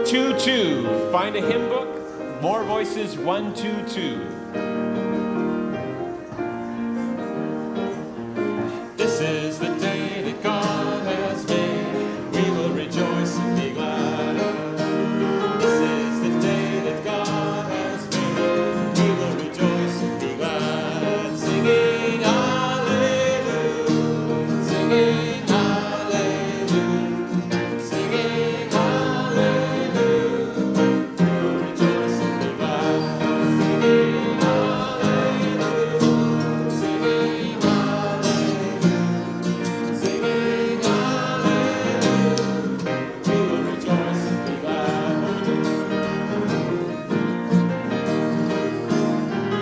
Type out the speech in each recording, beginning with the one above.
122. Find a hymn book. More Voices 122. This is the day that God has made. We will rejoice and be glad. This is the day that God has made. We will rejoice and be glad. Singing hallelujah. Singing hallelujah. Singing hallelujah. We will rejoice and be glad. Singing hallelujah. Singing hallelujah. Singing hallelujah. We will rejoice and be glad.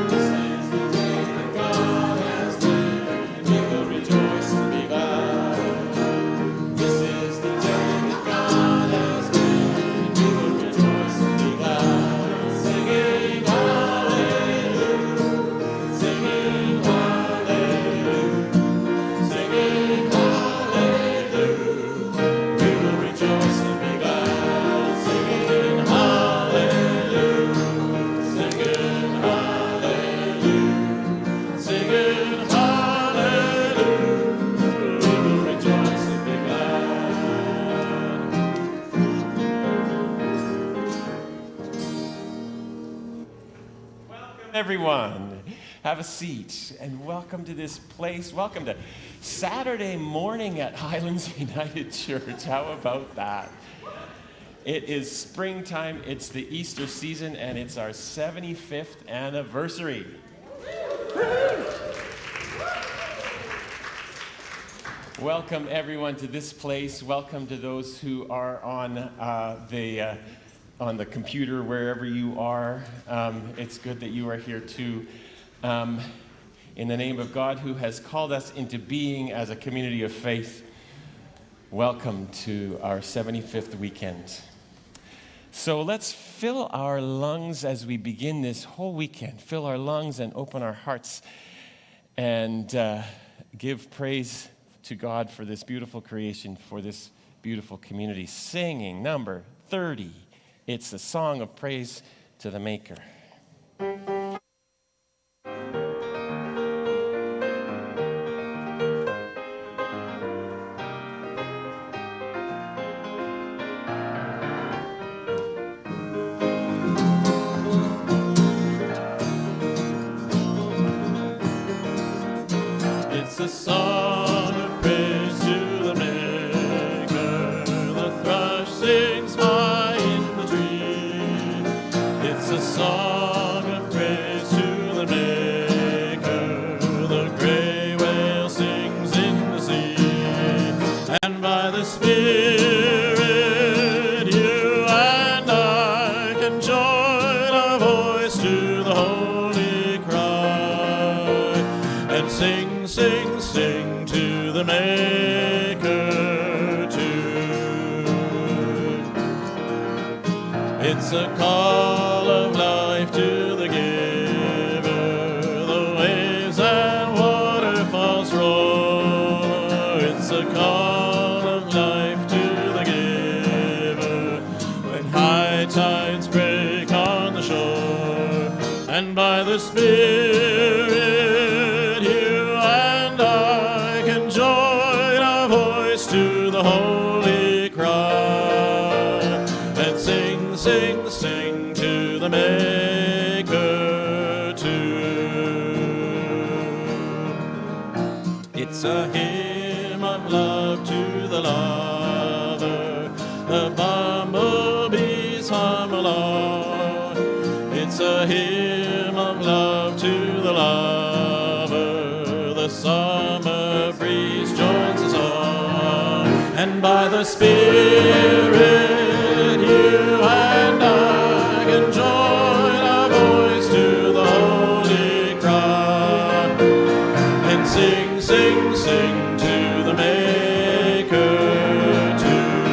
This is the day that God has made. We will rejoice and be glad. This is the day that God has made. We will rejoice and be glad. Singing hallelujah. Singing hallelujah. Singing hallelujah. We will rejoice and be glad. Singing hallelujah. Singing hallelujah. Singing hallelujah. We will rejoice and be glad. Welcome, everyone. Have a seat and welcome to this place. Welcome to Saturday morning at Highlands United Church. How about that? It is springtime, it's the Easter season, and it's our 75th anniversary. Welcome, everyone, to this place. Welcome to those who are on the computer, wherever you are. It's good that you are here too. In the name of God, who has called us into being as a community of faith, welcome to our 75th weekend. So let's fill our lungs as we begin this whole weekend. Fill our lungs and open our hearts and give praise to God for this beautiful creation, for this beautiful community. Singing number 30. It's a song of praise to the Maker. It's a song of praise to the Maker. The thrush sings high in the tree. It's a song of praise to the Maker. The gray whale sings in the sea. And by the Spirit, you and I can join our voice to the holy cry and sing. Sing, sing to the Maker tune. It's a call of life to the Giver. The waves and waterfalls roar. It's a call of life to the Giver. When high tides break on the shore, and by the Spirit to the holy cry and sing, sing, sing to the Maker tune. It's a hymn of love to the lover. The bumblebees hum along. It's a hymn of love to the lover. The summer breeze joins us all. And by the Spirit, you and I can join our voice to the holy cry and sing, sing, sing to the Maker tune.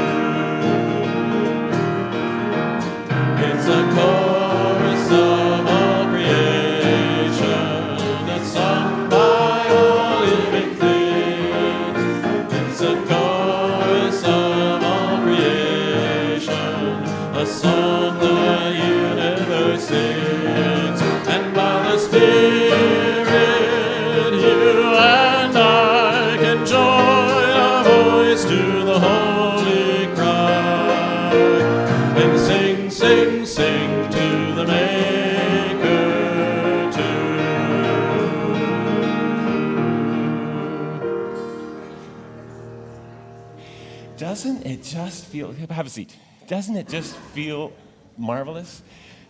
It's a chorus of all creation that's sung by all living things. It's a chorus of all creation, a song voice to the holy cry, and sing, sing, sing to the Maker too. Doesn't it just feel, have a seat, doesn't it just feel marvelous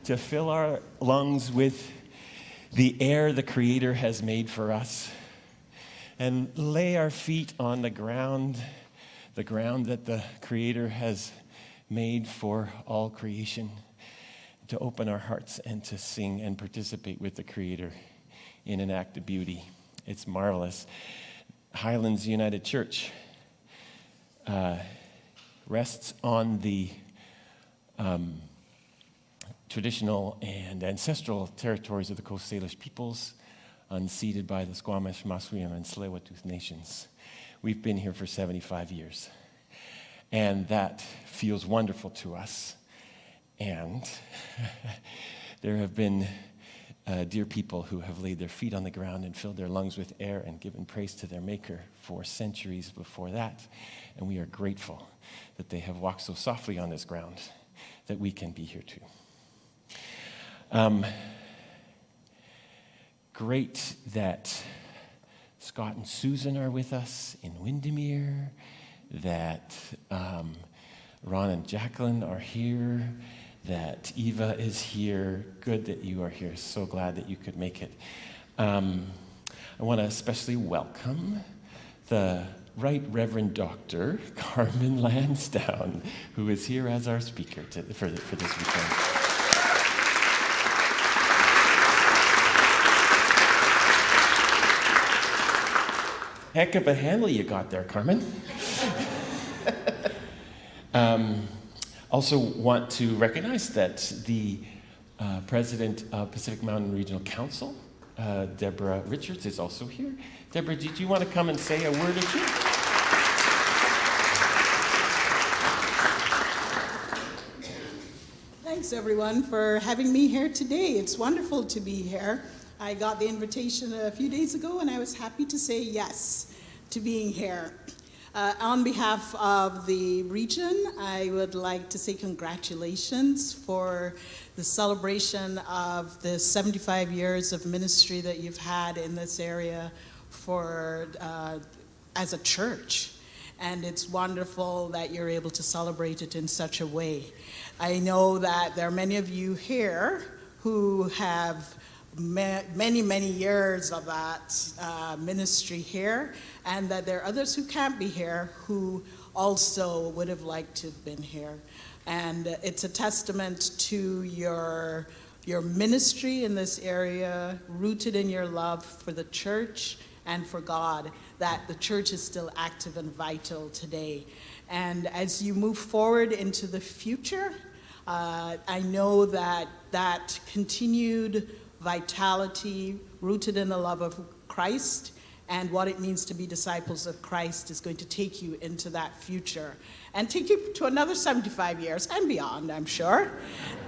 to fill our lungs with the air the Creator has made for us, and lay our feet on the ground that the Creator has made for all creation, to open our hearts and to sing and participate with the Creator in an act of beauty? It's marvelous. Highlands United Church rests on the traditional and ancestral territories of the Coast Salish peoples, unceded by the Squamish, Musqueam, and Tsleil-Waututh nations. We've been here for 75 years, and that feels wonderful to us. And there have been dear people who have laid their feet on the ground and filled their lungs with air and given praise to their Maker for centuries before that. And we are grateful that they have walked so softly on this ground that we can be here too. Great that Scott and Susan are with us in Windermere, that Ron and Jacqueline are here, that Eva is here. Good that you are here. So glad that you could make it. I want to especially welcome the Right Reverend Dr. Carmen Landsdowne, who is here as our speaker for this weekend. Heck of a handle you got there, Carmen. Also want to recognize that the president of Pacific Mountain Regional Council, Deborah Richards, is also here. Deborah, did you want to come and say a word or two? Thanks, everyone, for having me here today. It's wonderful to be here. I got the invitation a few days ago, and I was happy to say yes to being here. On behalf of the region, I would like to say congratulations for the celebration of the 75 years of ministry that you've had in this area for as a church. And it's wonderful that you're able to celebrate it in such a way. I know that there are many of you here who have many years of that ministry here, and that there are others who can't be here who also would have liked to have been here. And it's a testament to your ministry in this area, rooted in your love for the church and for God, that the church is still active and vital today. And as you move forward into the future, I know that continued vitality rooted in the love of Christ and what it means to be disciples of Christ is going to take you into that future and take you to another 75 years and beyond, I'm sure.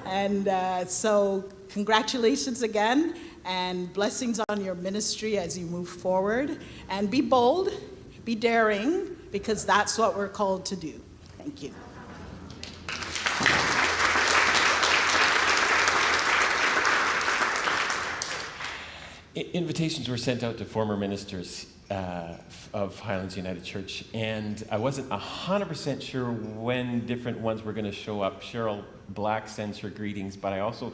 And so congratulations again, and blessings on your ministry as you move forward. And be bold, be daring, because that's what we're called to do. Thank you. Invitations were sent out to former ministers of Highlands United Church, and I wasn't 100% sure when different ones were going to show up. Cheryl Black sends her greetings, but I also,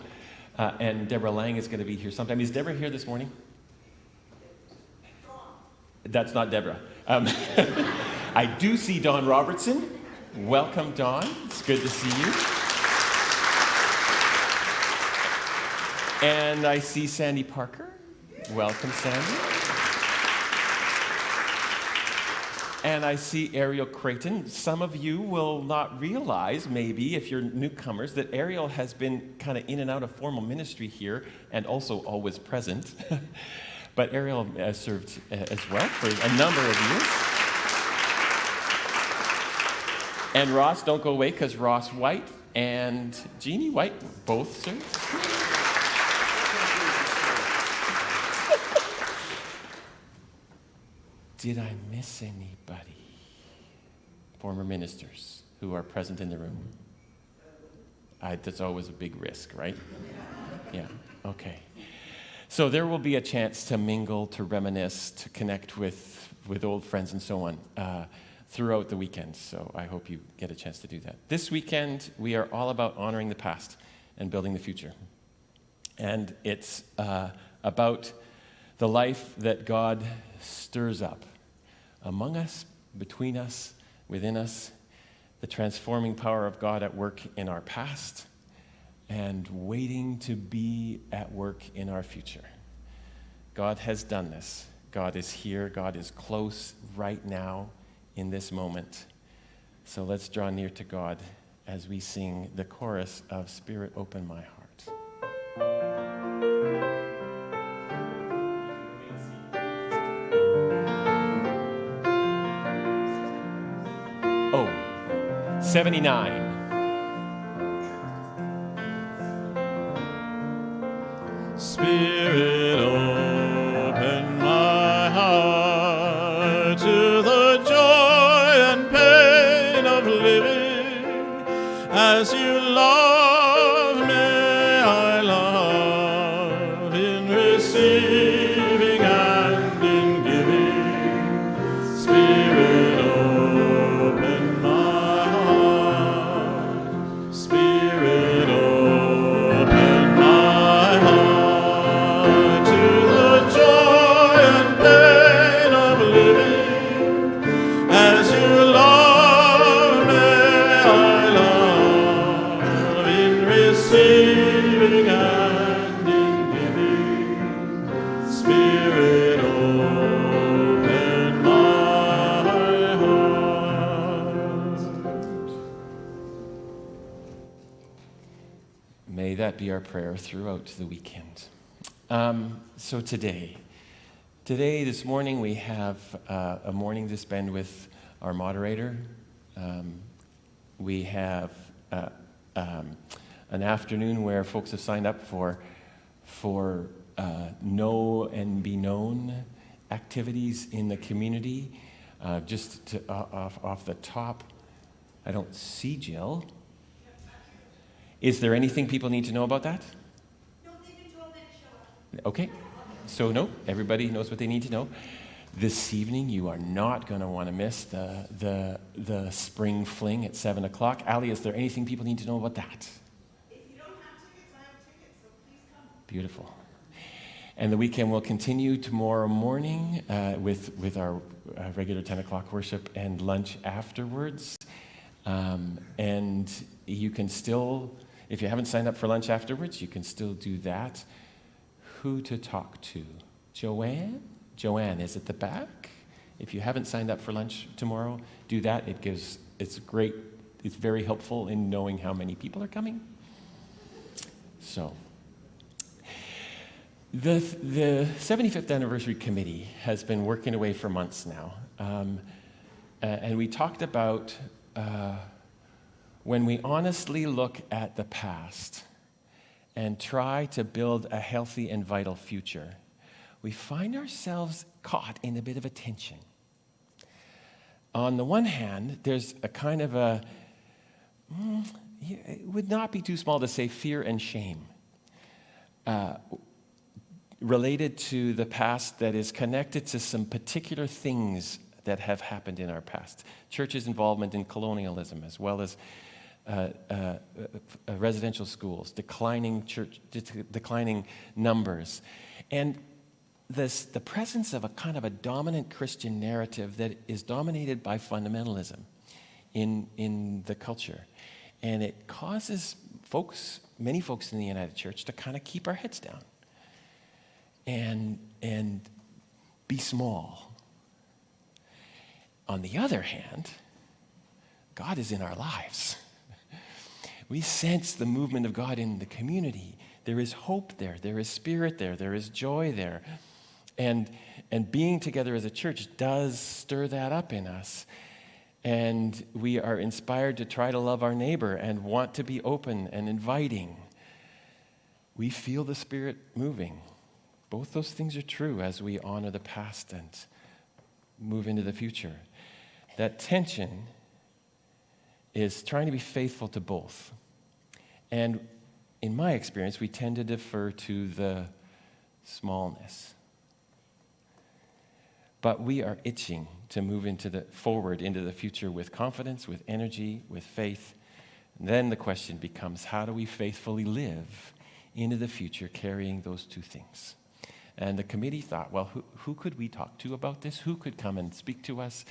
and Deborah Lang is going to be here sometime. Is Deborah here this morning? That's not Deborah. I do see Dawn Robertson. Welcome, Dawn. It's good to see you. And I see Sandy Parker. Welcome, Sandy. And I see Ariel Creighton. Some of you will not realize, maybe, if you're newcomers, that Ariel has been kind of in and out of formal ministry here and also always present. But Ariel served as well for a number of years. And Ross, don't go away, because Ross White and Jeannie White both served. Did I miss anybody? former ministers who are present in the room? That's always a big risk, right? Yeah, okay. So there will be a chance to mingle, to reminisce, to connect with old friends and so on throughout the weekend. So I hope you get a chance to do that. This weekend, we are all about honoring the past and building the future. And it's about the life that God stirs up among us, between us, within us, the transforming power of God at work in our past and waiting to be at work in our future. God has done this. God is here. God is close right now in this moment. So let's draw near to God as we sing the chorus of Spirit, Open My Heart. Oh, 79. Spirit, open my heart to the joy and pain of living. As you love, may I love in receiving and in giving. Spirit, open my heart. Spirit, open my heart to the joy and pain of living. As you love, may I love in receiving and in giving. Spirit, open my heart. May that be our prayer throughout the weekend. So this morning, we have a morning to spend with our moderator. We have an afternoon where folks have signed up for know and be known activities in the community. Off the top, I don't see Jill. Is there anything people need to know about that? No, they've been told they show up. Okay, so no, everybody knows what they need to know. This evening, you are not going to want to miss the spring fling at 7 o'clock. Ali, is there anything people need to know about that? If you don't have tickets, I have tickets, so please come. Beautiful. And the weekend will continue tomorrow morning with our regular 10 o'clock worship and lunch afterwards. And you can still, if you haven't signed up for lunch afterwards, you can still do that. Who to talk to? Joanne? Joanne is at the back. If you haven't signed up for lunch tomorrow, do that. It's great. It's very helpful in knowing how many people are coming. So, the 75th Anniversary Committee has been working away for months now. And we talked about when we honestly look at the past and try to build a healthy and vital future, we find ourselves caught in a bit of a tension. On the one hand, there's a kind of it would not be too small to say fear and shame related to the past that is connected to some particular things that have happened in our past. Church's involvement in colonialism, as well as residential schools, declining numbers, and the presence of a kind of a dominant Christian narrative that is dominated by fundamentalism in the culture. And it causes many folks in the United Church to kind of keep our heads down and be small. On the other hand, God is in our lives. We sense the movement of God in the community. There is hope there. There is spirit there. There is joy there. And being together as a church does stir that up in us. And we are inspired to try to love our neighbor and want to be open and inviting. We feel the Spirit moving. Both those things are true as we honor the past and move into the future. That tension is trying to be faithful to both. And in my experience, we tend to defer to the smallness. But we are itching to move forward into the future with confidence, with energy, with faith. And then the question becomes, how do we faithfully live into the future carrying those two things? And the committee thought, well, who could we talk to about this? Who could come and speak to us?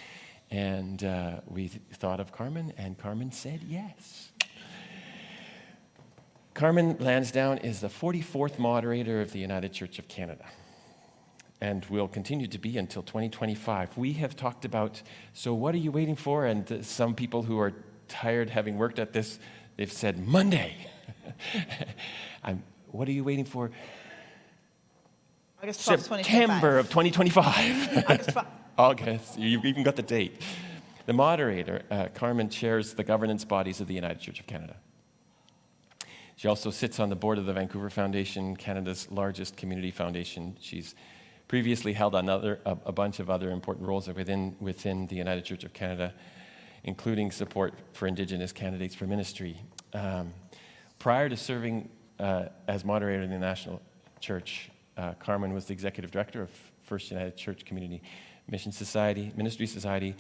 And we thought of Carmen, and Carmen said yes. Carmen Landsdowne is the 44th moderator of the United Church of Canada, and will continue to be until 2025. We have talked about, so what are you waiting for? And some people who are tired having worked at this, they've said, Monday. What are you waiting for? August 12th, September 2025. August 12th. August, you've even got the date. The moderator, Carmen, chairs the governance bodies of the United Church of Canada. She also sits on the board of the Vancouver Foundation, Canada's largest community foundation. She's previously held a bunch of other important roles within the United Church of Canada, including support for Indigenous candidates for ministry. Prior to serving as moderator in the National Church, Carmen was the executive director of First United Church Community Ministry Society.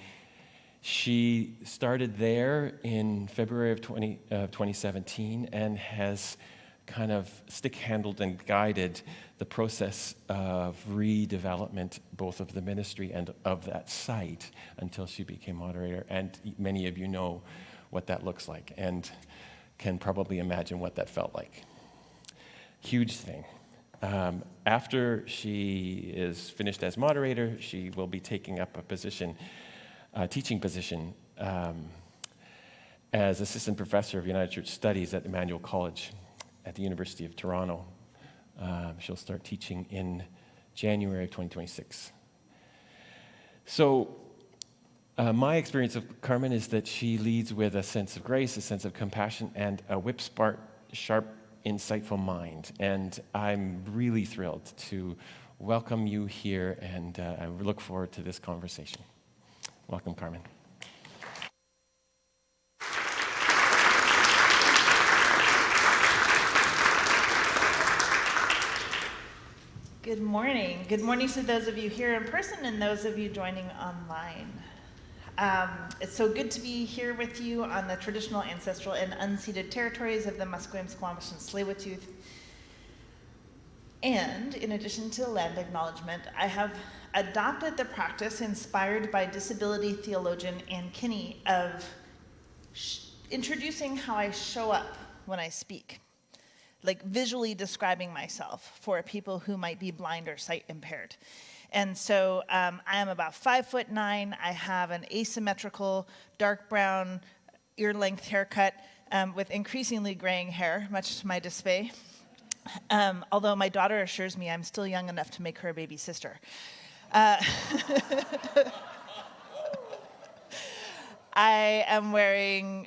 She started there in February of 2017 and has kind of stick-handled and guided the process of redevelopment, both of the ministry and of that site, until she became moderator. And many of you know what that looks like and can probably imagine what that felt like. Huge thing. After she is finished as moderator, she will be taking up a teaching position as assistant professor of United Church Studies at Emmanuel College at the University of Toronto. She'll start teaching in January of 2026. So my experience of Carmen is that she leads with a sense of grace, a sense of compassion, and a sharp, insightful mind. And I'm really thrilled to welcome you here, and I look forward to this conversation. Welcome, Carmen. Good morning. Good morning to those of you here in person and those of you joining online. It's so good to be here with you on the traditional, ancestral, and unceded territories of the Musqueam, Squamish, and Tsleil-Waututh. And in addition to land acknowledgement, I have adopted the practice inspired by disability theologian Ann Kinney of introducing how I show up when I speak, like visually describing myself for people who might be blind or sight impaired. And so I am about 5'9". I have an asymmetrical, dark brown, ear-length haircut with increasingly graying hair, much to my dismay. Although my daughter assures me I'm still young enough to make her a baby sister. I am wearing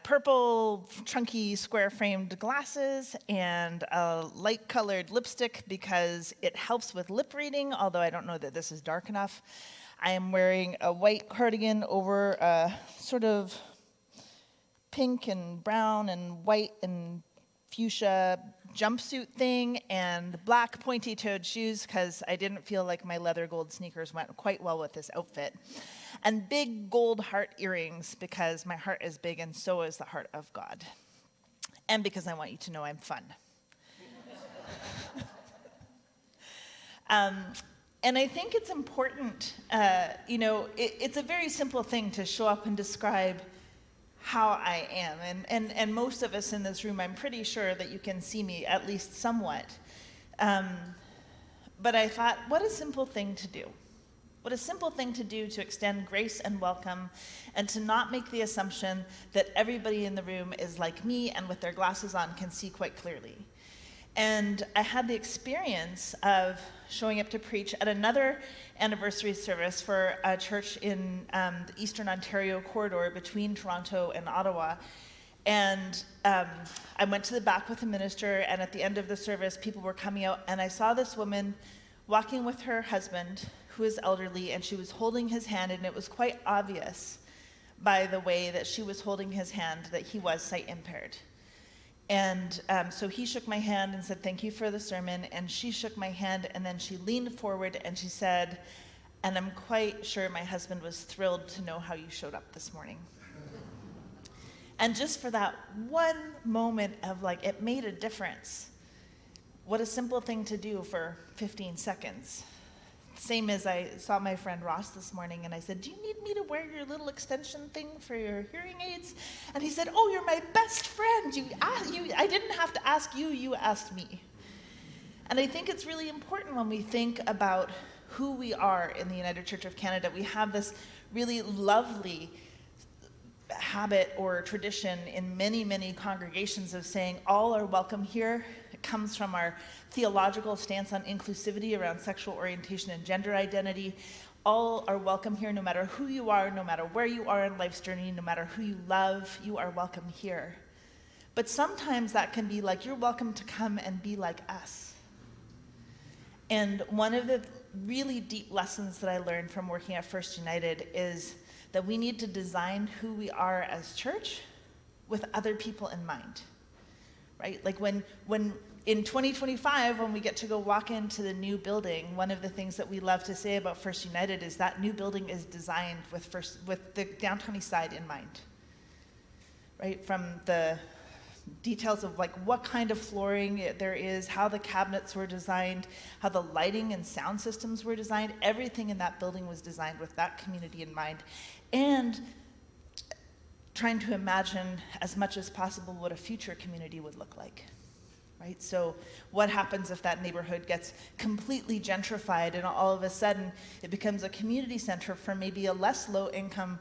purple, chunky, square-framed glasses and a light-colored lipstick because it helps with lip reading, although I don't know that this is dark enough. I am wearing a white cardigan over a sort of pink and brown and white and fuchsia jumpsuit thing and black pointy-toed shoes because I didn't feel like my leather gold sneakers went quite well with this outfit. And big gold heart earrings because my heart is big and so is the heart of God. And because I want you to know I'm fun. And I think it's important, it's a very simple thing to show up and describe how I am. And most of us in this room, I'm pretty sure that you can see me at least somewhat. But I thought, what a simple thing to do. What a simple thing to do to extend grace and welcome and to not make the assumption that everybody in the room is like me and with their glasses on can see quite clearly. And I had the experience of showing up to preach at another anniversary service for a church in the Eastern Ontario corridor between Toronto and Ottawa. And I went to the back with the minister, and at the end of the service, people were coming out, and I saw this woman walking with her husband, who is elderly, and she was holding his hand, and it was quite obvious by the way that she was holding his hand, that he was sight impaired. And so he shook my hand and said, "Thank you for the sermon." And she shook my hand, and then she leaned forward and she said, "And I'm quite sure my husband was thrilled to know how you showed up this morning." And just for that one moment of like, it made a difference. What a simple thing to do for 15 seconds. Same as I saw my friend Ross this morning and I said, "Do you need me to wear your little extension thing for your hearing aids?" And he said, "Oh, you're my best friend. I didn't have to ask you, you asked me." And I think it's really important when we think about who we are in the United Church of Canada. We have this really lovely habit or tradition in many, many congregations of saying all are welcome here. It comes from our theological stance on inclusivity around sexual orientation and gender identity. All are welcome here, no matter who you are, no matter where you are in life's journey, no matter who you love, you are welcome here. But sometimes that can be like, you're welcome to come and be like us. And one of the really deep lessons that I learned from working at First United is that we need to design who we are as church with other people in mind, right? Like when in 2025, when we get to go walk into the new building, one of the things that we love to say about First United is that new building is designed with the downtown east side in mind, right? From the details of like what kind of flooring there is, how the cabinets were designed, how the lighting and sound systems were designed. Everything in that building was designed with that community in mind, and trying to imagine as much as possible what a future community would look like, right? So what happens if that neighborhood gets completely gentrified and all of a sudden it becomes a community center for maybe a less low income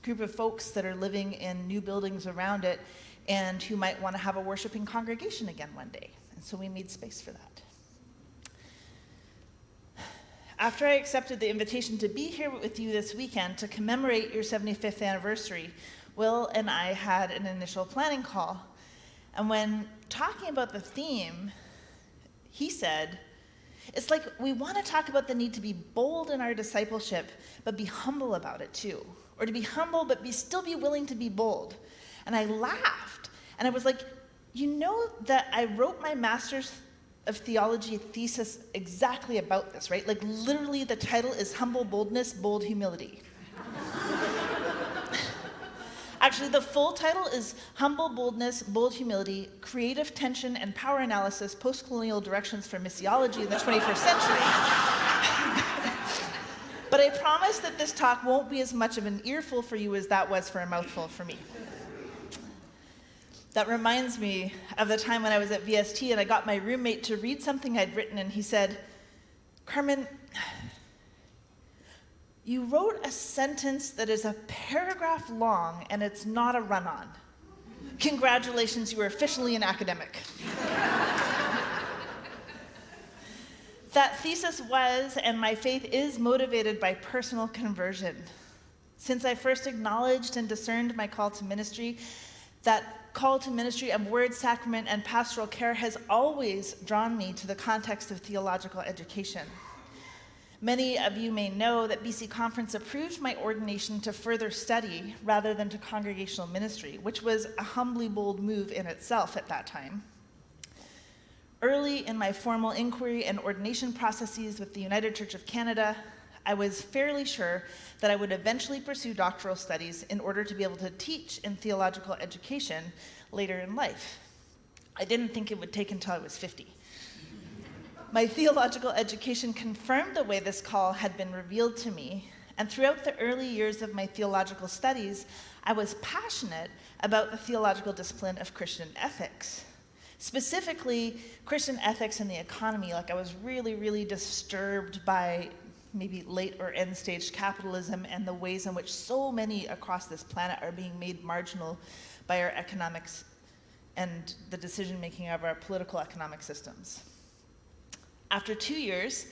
group of folks that are living in new buildings around it and who might want to have a worshiping congregation again one day. And so we made space for that. After I accepted the invitation to be here with you this weekend to commemorate your 75th anniversary, Will and I had an initial planning call. And when talking about the theme, he said, "It's like we want to talk about the need to be bold in our discipleship, but be humble about it too. Or to be humble, but still be willing to be bold." And I laughed. And I was like, you know that I wrote my master's of theology thesis exactly about this, right? Like literally the title is Humble Boldness, Bold Humility. Actually, the full title is Humble Boldness, Bold Humility, Creative Tension and Power Analysis, Post-Colonial Directions for Missiology in the 21st Century. But I promise that this talk won't be as much of an earful for you as that was for a mouthful for me. That reminds me of the time when I was at VST and I got my roommate to read something I'd written, and he said, "Carmen, you wrote a sentence that is a paragraph long and it's not a run-on. Congratulations, you are officially an academic." That thesis was, and my faith is, motivated by personal conversion. Since I first acknowledged and discerned my call to ministry, that call to ministry of word, sacrament, and pastoral care has always drawn me to the context of theological education. Many of you may know that BC Conference approved my ordination to further study rather than to congregational ministry, which was a humbly bold move in itself at that time. Early in my formal inquiry and ordination processes with the United Church of Canada, I was fairly sure that I would eventually pursue doctoral studies in order to be able to teach in theological education later in life. I didn't think it would take until I was 50. My theological education confirmed the way this call had been revealed to me, and throughout the early years of my theological studies, I was passionate about the theological discipline of Christian ethics. Specifically, Christian ethics in the economy. Like I was really, really disturbed by maybe late or end stage capitalism and the ways in which so many across this planet are being made marginal by our economics and the decision making of our political economic systems. After 2 years,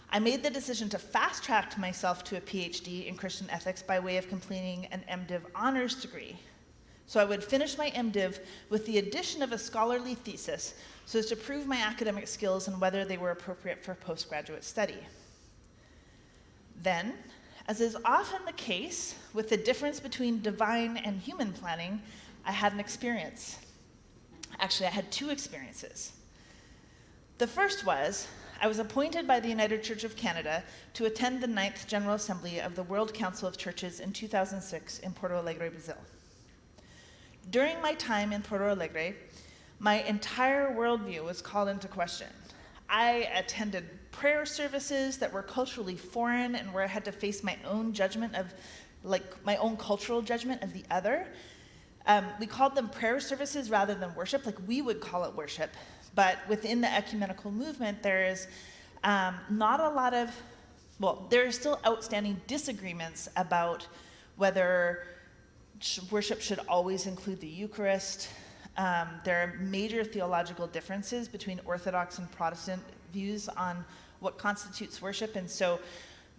I made the decision to fast track myself to a PhD in Christian ethics by way of completing an MDiv honors degree. So I would finish my MDiv with the addition of a scholarly thesis so as to prove my academic skills and whether they were appropriate for postgraduate study. Then, As is often the case with the difference between divine and human planning, I had an experience. Actually, I had two experiences. The first was, I was appointed by the United Church of Canada to attend the 9th General Assembly of the World Council of Churches in 2006 in Porto Alegre, Brazil. During my time in Porto Alegre, my entire worldview was called into question. I attended prayer services that were culturally foreign and where I had to face my own judgment of, my own cultural judgment of the other. We called them prayer services rather than worship, like we would call it worship. But within the ecumenical movement, there is not a lot of, there are still outstanding disagreements about whether worship should always include the Eucharist. There are major theological differences between Orthodox and Protestant views on what constitutes worship, and so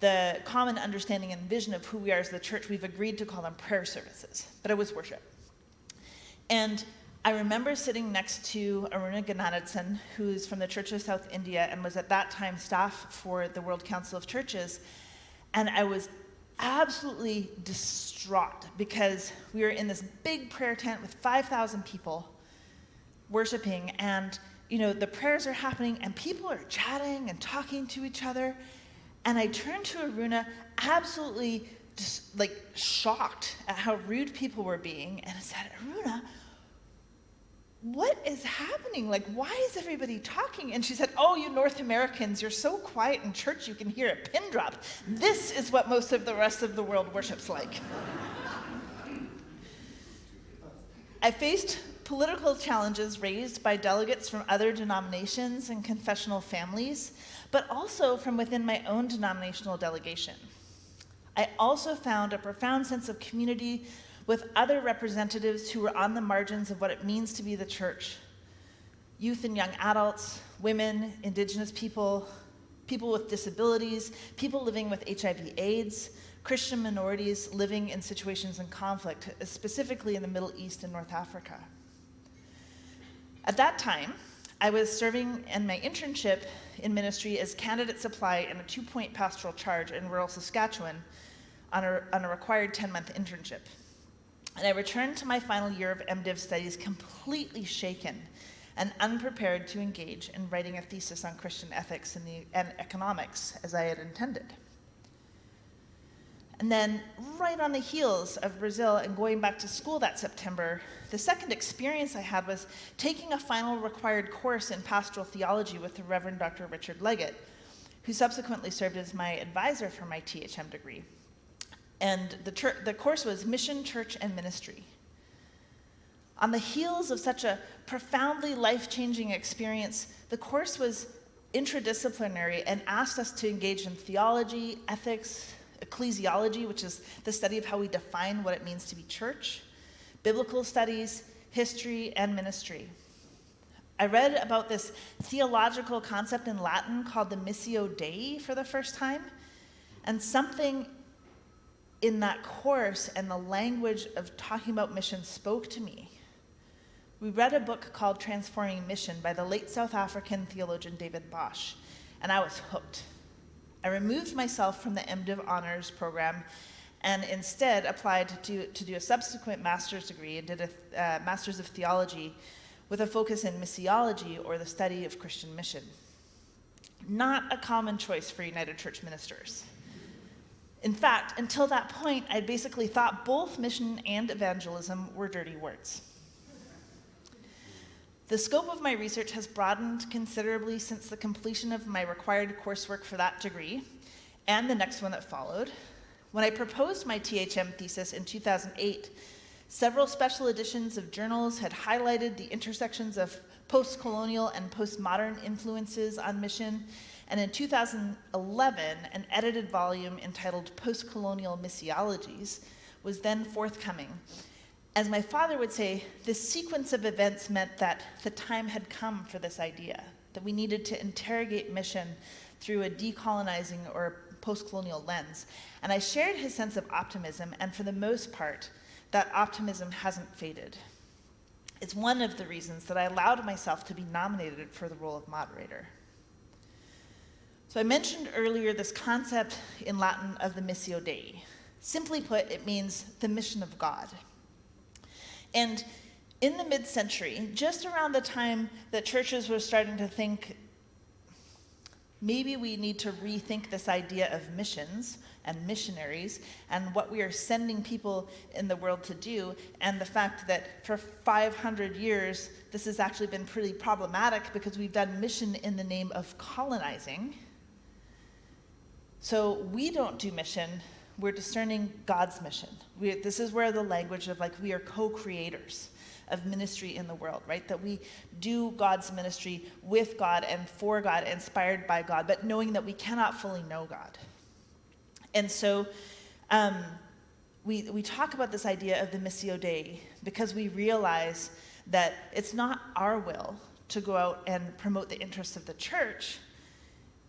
the common understanding and vision of who we are as the church, we've agreed to call them prayer services, but it was worship. And I remember sitting next to Aruna Gananathan, who's from the Church of South India and was at that time staff for the World Council of Churches, and I was absolutely distraught because we were in this big prayer tent with 5,000 people worshiping, and the prayers are happening and people are chatting and talking to each other, and I turned to Aruna absolutely just shocked at how rude people were being, and I said, Aruna, what is happening? Why is everybody talking? And she said, oh, you North Americans, you're so quiet in church you can hear a pin drop. This is what most of the rest of the world worships like. I faced political challenges raised by delegates from other denominations and confessional families, but also from within my own denominational delegation. I also found a profound sense of community with other representatives who were on the margins of what it means to be the church. Youth and young adults, women, Indigenous people, people with disabilities, people living with HIV/AIDS, Christian minorities living in situations in conflict, specifically in the Middle East and North Africa. At that time, I was serving in my internship in ministry as candidate supply in a 2-point pastoral charge in rural Saskatchewan on a required 10-month internship. And I returned to my final year of MDiv studies completely shaken and unprepared to engage in writing a thesis on Christian ethics and economics as I had intended. And then, right on the heels of Brazil and going back to school that September, the second experience I had was taking a final required course in pastoral theology with the Reverend Dr. Richard Leggett, who subsequently served as my advisor for my THM degree. And the course was Mission, Church, and Ministry. On the heels of such a profoundly life-changing experience, the course was interdisciplinary and asked us to engage in theology, ethics, ecclesiology, which is the study of how we define what it means to be church, biblical studies, history, and ministry. I read about this theological concept in Latin called the Missio Dei for the first time, and something in that course and the language of talking about mission spoke to me. We read a book called Transforming Mission by the late South African theologian David Bosch, and I was hooked. I removed myself from the MDiv honors program and instead applied to do a subsequent master's degree and did a master's of theology with a focus in missiology, or the study of Christian mission. Not a common choice for United Church ministers. In fact, until that point, I basically thought both mission and evangelism were dirty words. The scope of my research has broadened considerably since the completion of my required coursework for that degree, and the next one that followed. When I proposed my THM thesis in 2008, several special editions of journals had highlighted the intersections of post-colonial and postmodern influences on mission, and in 2011, an edited volume entitled Post-Colonial Missiologies was then forthcoming. As my father would say, this sequence of events meant that the time had come for this idea, that we needed to interrogate mission through a decolonizing or post-colonial lens. And I shared his sense of optimism, and for the most part, that optimism hasn't faded. It's one of the reasons that I allowed myself to be nominated for the role of moderator. So I mentioned earlier this concept in Latin of the Missio Dei. Simply put, it means the mission of God. And in the mid-century, just around the time that churches were starting to think, maybe we need to rethink this idea of missions and missionaries and what we are sending people in the world to do, and the fact that for 500 years, this has actually been pretty problematic because we've done mission in the name of colonizing. So we don't do mission, we're discerning God's mission. This is where the language of we are co-creators of ministry in the world, right? That we do God's ministry with God and for God, inspired by God, but knowing that we cannot fully know God. And so we talk about this idea of the Missio Dei because we realize that it's not our will to go out and promote the interests of the church.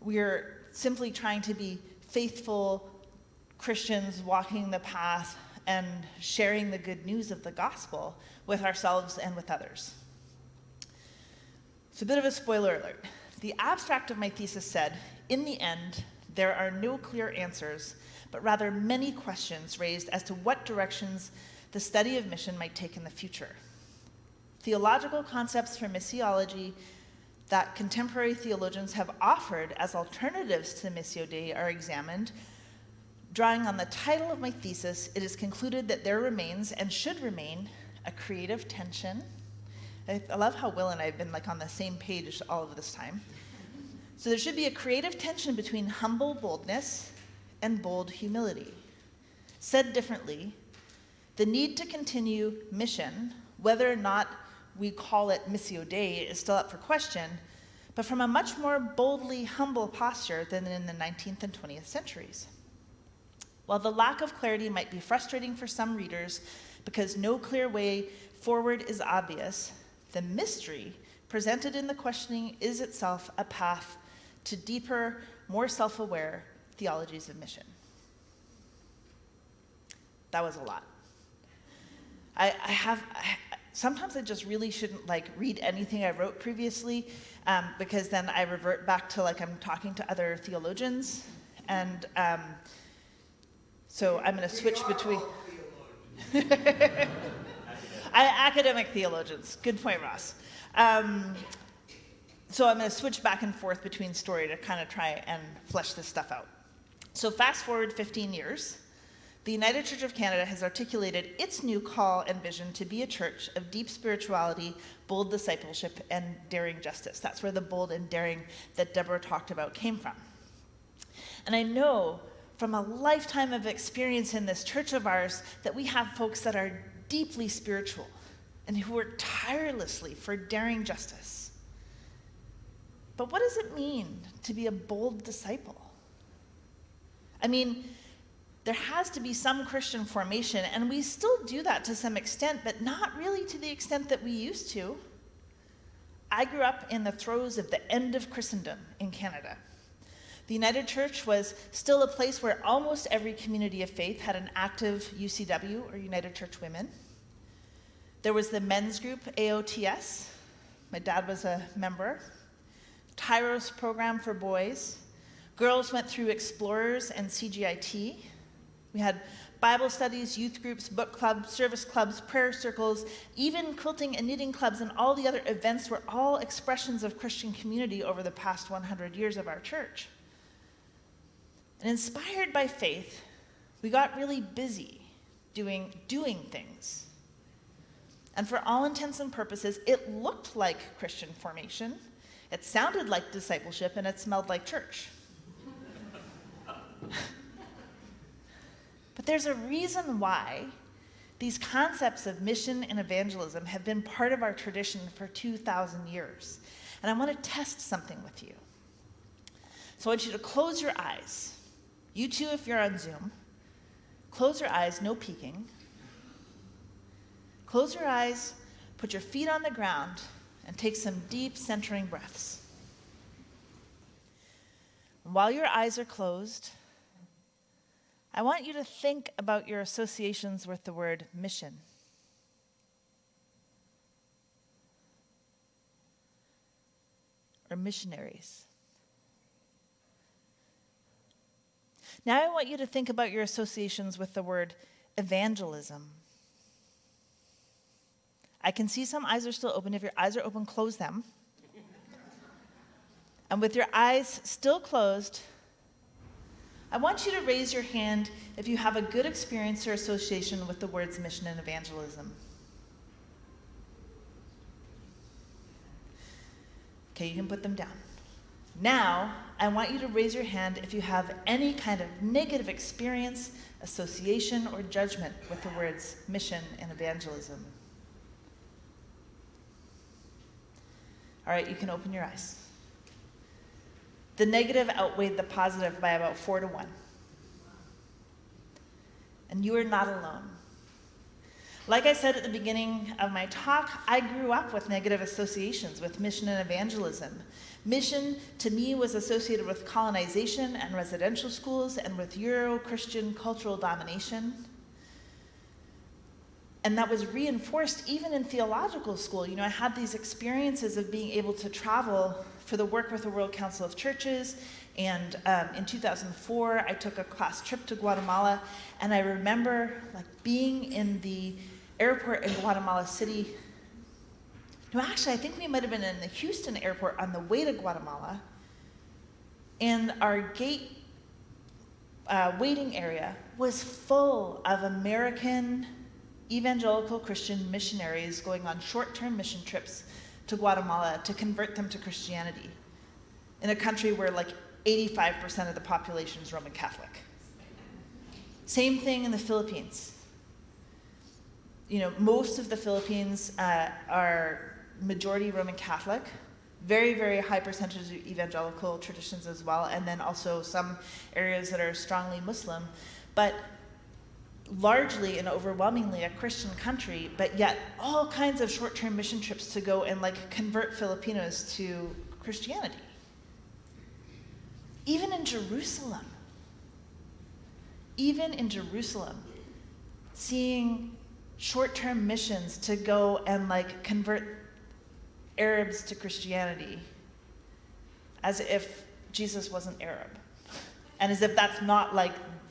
We're simply trying to be faithful Christians walking the path and sharing the good news of the gospel with ourselves and with others. So a bit of a spoiler alert. The abstract of my thesis said, in the end, there are no clear answers, but rather many questions raised as to what directions the study of mission might take in the future. Theological concepts for missiology that contemporary theologians have offered as alternatives to the Missio Dei are examined. Drawing on the title of my thesis, it is concluded that there remains, and should remain, a creative tension. I love how Will and I have been on the same page all of this time. So there should be a creative tension between humble boldness and bold humility. Said differently, the need to continue mission, whether or not we call it Missio Dei, is still up for question, but from a much more boldly humble posture than in the 19th and 20th centuries. While the lack of clarity might be frustrating for some readers because no clear way forward is obvious, the mystery presented in the questioning is itself a path to deeper, more self-aware theologies of mission. That was a lot. Sometimes I just really shouldn't read anything I wrote previously because then I revert back to I'm talking to other theologians, and so I'm going to switch between academic theologians. Good point, Ross. So I'm going to switch back and forth between story to kind of try and flesh this stuff out. So fast forward 15 years, the United Church of Canada has articulated its new call and vision to be a church of deep spirituality, bold discipleship, and daring justice. That's where the bold and daring that Deborah talked about came from. And I know from a lifetime of experience in this church of ours that we have folks that are deeply spiritual and who work tirelessly for daring justice. But what does it mean to be a bold disciple? I mean, there has to be some Christian formation, and we still do that to some extent, but not really to the extent that we used to. I grew up in the throes of the end of Christendom in Canada. The United Church was still a place where almost every community of faith had an active UCW, or United Church Women. There was the men's group, AOTS. My dad was a member. Tyros program for boys. Girls went through Explorers and CGIT. We had Bible studies, youth groups, book clubs, service clubs, prayer circles, even quilting and knitting clubs, and all the other events were all expressions of Christian community over the past 100 years of our church. And inspired by faith, we got really busy doing things. And for all intents and purposes, it looked like Christian formation, it sounded like discipleship, and it smelled like church. But there's a reason why these concepts of mission and evangelism have been part of our tradition for 2,000 years. And I want to test something with you. So I want you to close your eyes. You too, if you're on Zoom, close your eyes, no peeking. Close your eyes, put your feet on the ground, and take some deep centering breaths. And while your eyes are closed, I want you to think about your associations with the word mission. Or missionaries. Now I want you to think about your associations with the word evangelism. I can see some eyes are still open. If your eyes are open, close them. And with your eyes still closed, I want you to raise your hand if you have a good experience or association with the words mission and evangelism. Okay, you can put them down. Now, I want you to raise your hand if you have any kind of negative experience, association, or judgment with the words mission and evangelism. All right, you can open your eyes. The negative outweighed the positive by about 4-1. And you are not alone. Like I said at the beginning of my talk, I grew up with negative associations with mission and evangelism. Mission, to me, was associated with colonization and residential schools and with Euro-Christian cultural domination. And that was reinforced even in theological school. You know, I had these experiences of being able to travel for the work with the World Council of Churches. And in 2004, I took a class trip to Guatemala. And I remember being in the airport in Guatemala City. No, actually, I think we might have been in the Houston airport on the way to Guatemala. And our gate waiting area was full of American evangelical Christian missionaries going on short-term mission trips to Guatemala to convert them to Christianity in a country where 85% of the population is Roman Catholic. Same thing in the Philippines. You know, most of the Philippines are majority Roman Catholic, very, very high percentage of evangelical traditions as well, and then also some areas that are strongly Muslim, but largely and overwhelmingly a Christian country, but yet all kinds of short-term mission trips to go and convert Filipinos to Christianity. Even in Jerusalem, seeing short-term missions to go and convert Arabs to Christianity, as if Jesus wasn't Arab, and as if that's not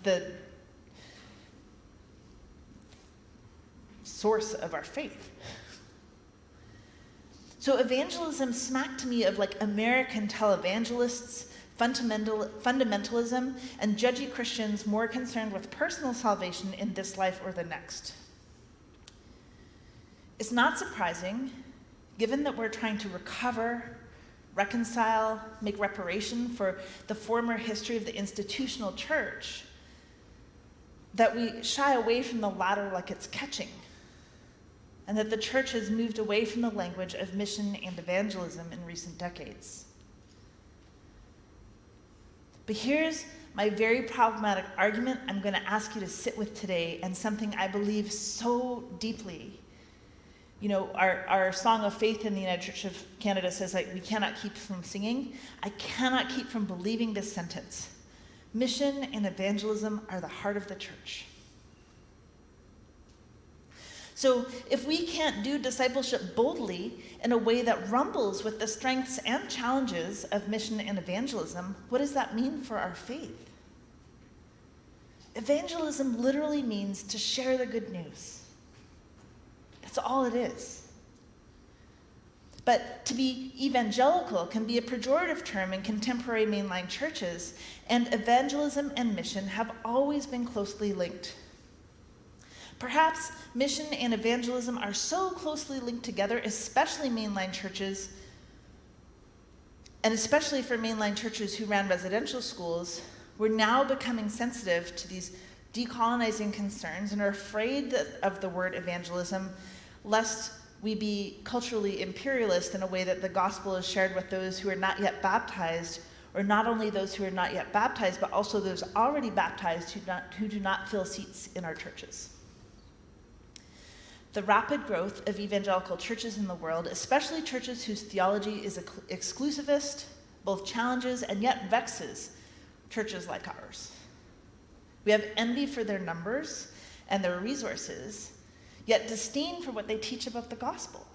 the source of our faith. So evangelism smacked to me of American televangelists, fundamentalism, and judgy Christians more concerned with personal salvation in this life or the next. It's not surprising, given that we're trying to recover, reconcile, make reparation for the former history of the institutional church, that we shy away from the latter like it's catching, and that the church has moved away from the language of mission and evangelism in recent decades. But here's my very problematic argument I'm going to ask you to sit with today, and something I believe so deeply. You know, our song of faith in the United Church of Canada says we cannot keep from singing. I cannot keep from believing this sentence. Mission and evangelism are the heart of the church. So if we can't do discipleship boldly in a way that rumbles with the strengths and challenges of mission and evangelism, what does that mean for our faith? Evangelism literally means to share the good news. That's all it is. But to be evangelical can be a pejorative term in contemporary mainline churches, and evangelism and mission have always been closely linked. Perhaps mission and evangelism are so closely linked together, especially mainline churches, and especially for mainline churches who ran residential schools, we're now becoming sensitive to these decolonizing concerns and are afraid of the word evangelism, lest we be culturally imperialist in a way that the gospel is shared with those who are not yet baptized, or not only those who are not yet baptized, but also those already baptized who do not fill seats in our churches. The rapid growth of evangelical churches in the world, especially churches whose theology is exclusivist, both challenges and yet vexes churches like ours. We have envy for their numbers and their resources, yet disdain for what they teach about the gospel.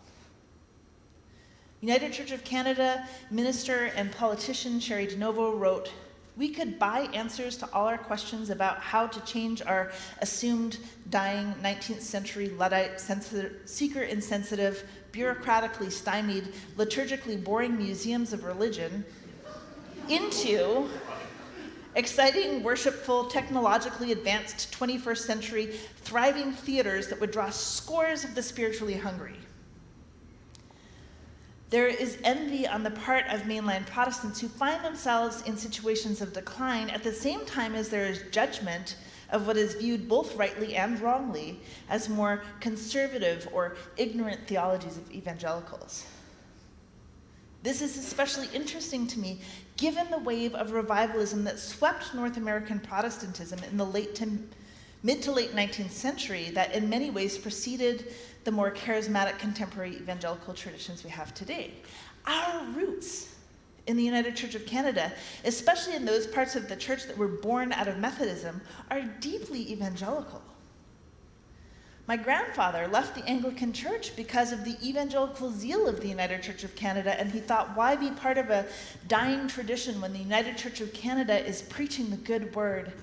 United Church of Canada minister and politician Sherry DeNovo wrote, We could buy answers to all our questions about how to change our assumed dying 19th century Luddite, seeker-insensitive, bureaucratically stymied, liturgically boring museums of religion into exciting, worshipful, technologically advanced 21st century, thriving theaters that would draw scores of the spiritually hungry. There is envy on the part of mainline Protestants who find themselves in situations of decline at the same time as there is judgment of what is viewed both rightly and wrongly as more conservative or ignorant theologies of evangelicals. This is especially interesting to me given the wave of revivalism that swept North American Protestantism in the mid to late 19th century that in many ways preceded the more charismatic contemporary evangelical traditions we have today. Our roots in the United Church of Canada, especially in those parts of the church that were born out of Methodism, are deeply evangelical. My grandfather left the Anglican Church because of the evangelical zeal of the United Church of Canada, and he thought, why be part of a dying tradition when the United Church of Canada is preaching the good word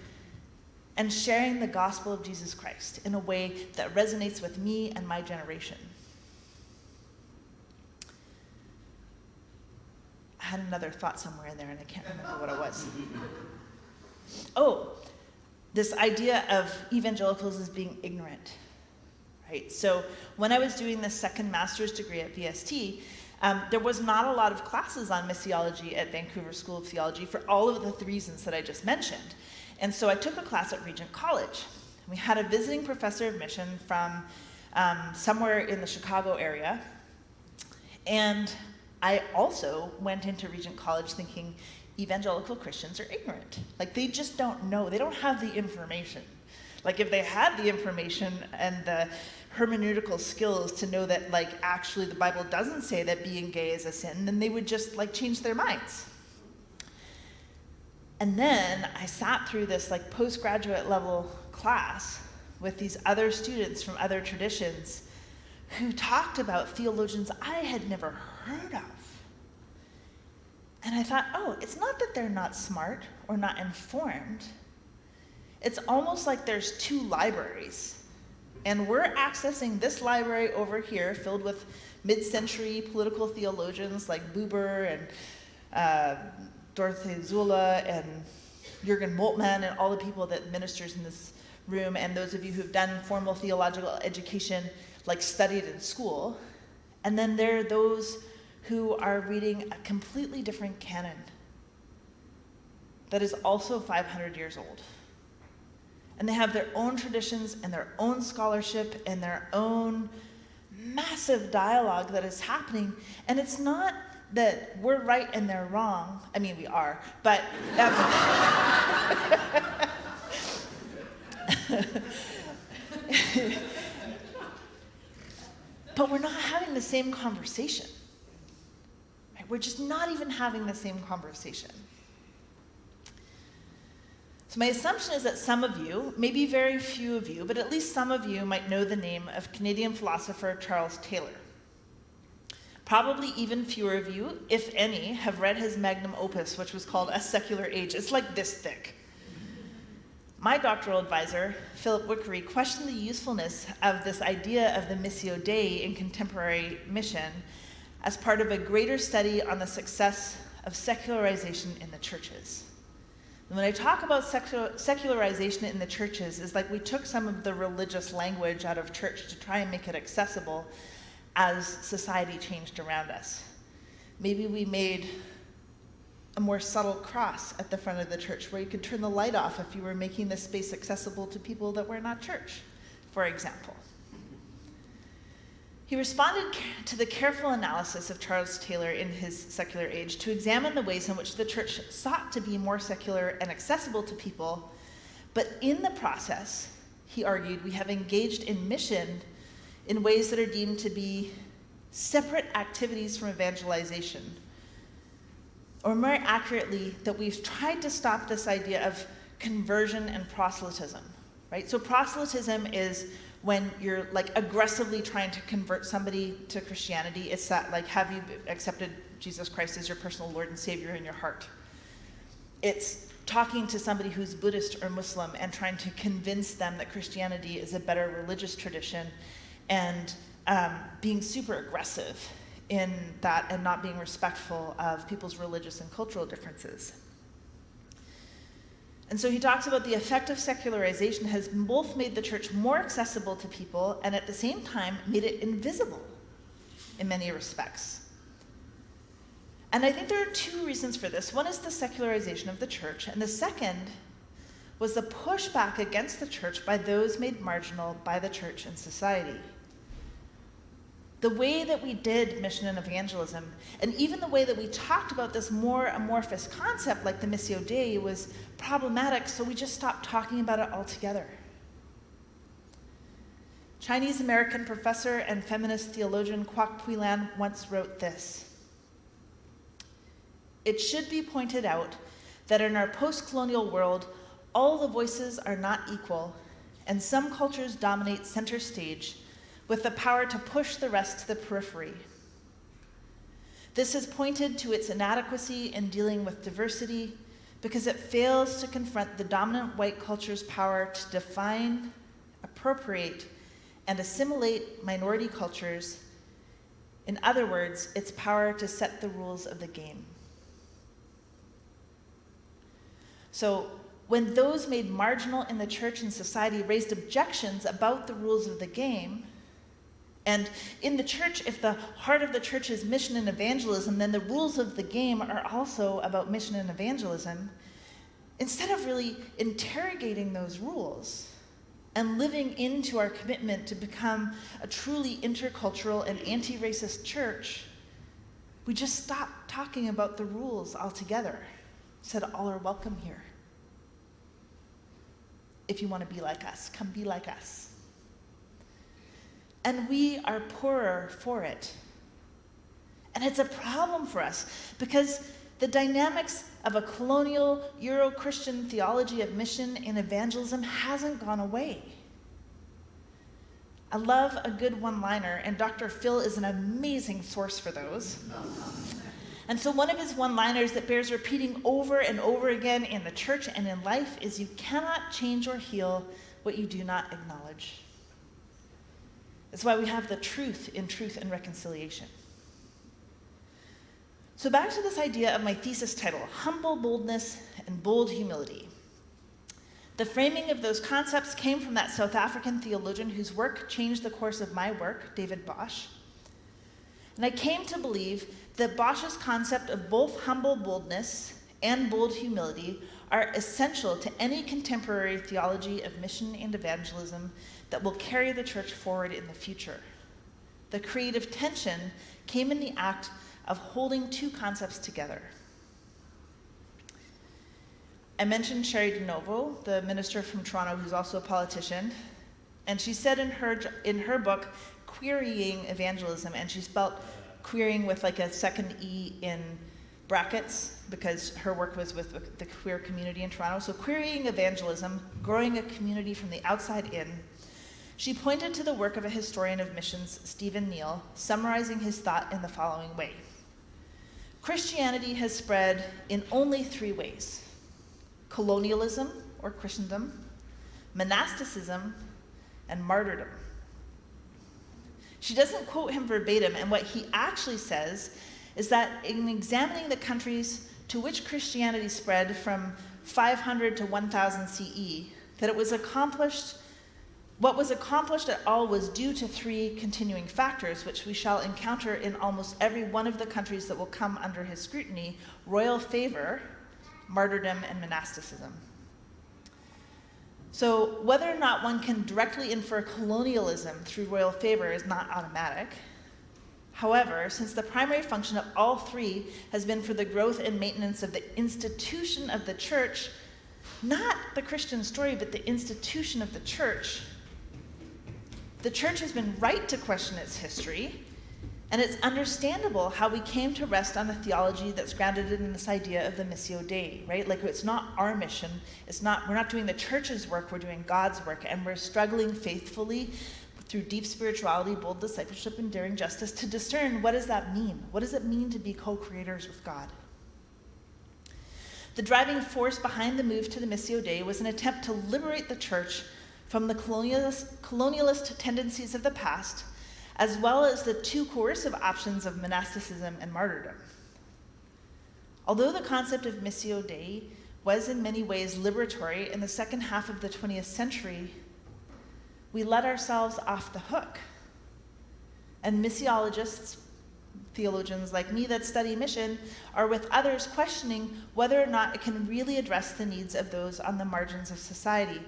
and sharing the gospel of Jesus Christ in a way that resonates with me and my generation? I had another thought somewhere in there, and I can't remember what it was. Oh, this idea of evangelicals as being ignorant. Right? So when I was doing the second master's degree at VST, there was not a lot of classes on missiology at Vancouver School of Theology for all of the reasons that I just mentioned. And so I took a class at Regent College. We had a visiting professor of mission from somewhere in the Chicago area. And I also went into Regent College thinking evangelical Christians are ignorant. Like, they just don't know. They don't have the information. Like, if they had the information and the hermeneutical skills to know that, like, actually the Bible doesn't say that being gay is a sin, then they would just, like, change their minds. And then I sat through this, like, postgraduate level class with these other students from other traditions who talked about theologians I had never heard of. And I thought, oh, it's not that they're not smart or not informed. It's almost like there's two libraries. And we're accessing this library over here filled with mid-century political theologians like Buber and Dorothy Zula and Jürgen Moltmann and all the people that ministers in this room, and those of you who've done formal theological education, like studied in school. And then there are those who are reading a completely different canon that is also 500 years old. And they have their own traditions and their own scholarship and their own massive dialogue that is happening. And it's not that we're right and they're wrong. I mean, we are, but but we're not having the same conversation. Right? We're just not even having the same conversation. So my assumption is that some of you, maybe very few of you, but at least some of you might know the name of Canadian philosopher Charles Taylor. Probably even fewer of you, if any, have read his magnum opus, which was called A Secular Age. It's like this thick. My doctoral advisor, Philip Wickery, questioned the usefulness of this idea of the Missio Dei in contemporary mission as part of a greater study on the success of secularization in the churches. And when I talk about secularization in the churches, it's like we took some of the religious language out of church to try and make it accessible as society changed around us. Maybe we made a more subtle cross at the front of the church where you could turn the light off if you were making this space accessible to people that were not church, for example. He responded to the careful analysis of Charles Taylor in his Secular Age to examine the ways in which the church sought to be more secular and accessible to people, but in the process, he argued, we have engaged in mission in ways that are deemed to be separate activities from evangelization. Or more accurately, that we've tried to stop this idea of conversion and proselytism, right? So proselytism is when you're like aggressively trying to convert somebody to Christianity. It's that, like, have you accepted Jesus Christ as your personal Lord and Savior in your heart? It's talking to somebody who's Buddhist or Muslim and trying to convince them that Christianity is a better religious tradition, and being super aggressive in that and not being respectful of people's religious and cultural differences. And so he talks about the effect of secularization has both made the church more accessible to people and at the same time made it invisible in many respects. And I think there are two reasons for this. One is the secularization of the church, and the second was the pushback against the church by those made marginal by the church and society. The way that we did mission and evangelism, and even the way that we talked about this more amorphous concept like the Missio Dei, was problematic, so we just stopped talking about it altogether. Chinese-American professor and feminist theologian Kwok Pui-Lan once wrote this: "It should be pointed out that in our post-colonial world, all the voices are not equal, and some cultures dominate center stage, with the power to push the rest to the periphery. This has pointed to its inadequacy in dealing with diversity because it fails to confront the dominant white culture's power to define, appropriate, and assimilate minority cultures. In other words, its power to set the rules of the game." So, when those made marginal in the church and society raised objections about the rules of the game, and in the church, if the heart of the church is mission and evangelism, then the rules of the game are also about mission and evangelism. Instead of really interrogating those rules and living into our commitment to become a truly intercultural and anti-racist church, we just stopped talking about the rules altogether. Said all are welcome here. If you want to be like us, come be like us. And we are poorer for it. And it's a problem for us because the dynamics of a colonial Euro-Christian theology of mission and evangelism hasn't gone away. I love a good one-liner, and Dr. Phil is an amazing source for those. And so one of his one-liners that bears repeating over and over again in the church and in life is, "You cannot change or heal what you do not acknowledge." That's why we have the truth in Truth and Reconciliation. So back to this idea of my thesis title, Humble Boldness and Bold Humility. The framing of those concepts came from that South African theologian whose work changed the course of my work, David Bosch. And I came to believe that Bosch's concept of both humble boldness and bold humility are essential to any contemporary theology of mission and evangelism that will carry the church forward in the future. The creative tension came in the act of holding two concepts together. I mentioned Sherry DeNovo, the minister from Toronto who's also a politician, and she said in her book, Querying Evangelism, and she spelt querying with like a second E in brackets because her work was with the queer community in Toronto. So Querying Evangelism, growing a community from the outside in. She pointed to the work of a historian of missions, Stephen Neal, summarizing his thought in the following way. Christianity has spread in only three ways: colonialism or Christendom, monasticism, and martyrdom. She doesn't quote him verbatim, and what he actually says is that in examining the countries to which Christianity spread from 500 to 1000 CE, that what was accomplished at all was due to three continuing factors, which we shall encounter in almost every one of the countries that will come under his scrutiny: royal favor, martyrdom, and monasticism. So whether or not one can directly infer colonialism through royal favor is not automatic. However, since the primary function of all three has been for the growth and maintenance of the institution of the church, not the Christian story, but the institution of the church has been right to question its history, and it's understandable how we came to rest on a theology that's grounded in this idea of the Missio Dei, right? Like, it's not our mission, we're not doing the church's work, we're doing God's work, and we're struggling faithfully through deep spirituality, bold discipleship, and daring justice to discern, what does that mean? What does it mean to be co-creators with God? The driving force behind the move to the Missio Dei was an attempt to liberate the church from the colonialist tendencies of the past, as well as the two coercive options of monasticism and martyrdom. Although the concept of Missio Dei was in many ways liberatory in the second half of the 20th century, we let ourselves off the hook. And missiologists, theologians like me that study mission, are with others questioning whether or not it can really address the needs of those on the margins of society,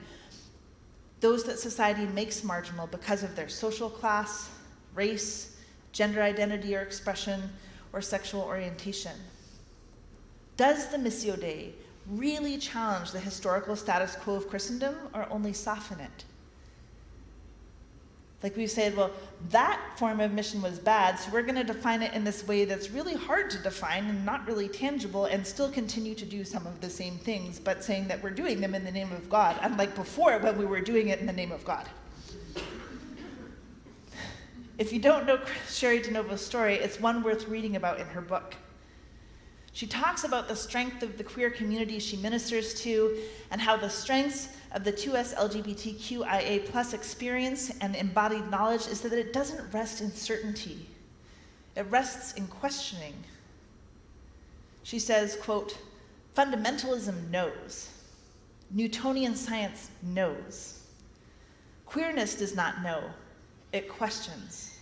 those that society makes marginal because of their social class, race, gender identity or expression, or sexual orientation. Does the Missio Dei really challenge the historical status quo of Christendom, or only soften it? Like we've said, well, that form of mission was bad, so we're going to define it in this way that's really hard to define and not really tangible, and still continue to do some of the same things, but saying that we're doing them in the name of God, unlike before when we were doing it in the name of God. If you don't know Sherry DeNovo's story, it's one worth reading about in her book. She talks about the strength of the queer community she ministers to, and how the strengths of the 2S LGBTQIA+ experience and embodied knowledge is that it doesn't rest in certainty. It rests in questioning. She says, quote, "Fundamentalism knows. Newtonian science knows. Queerness does not know. It questions."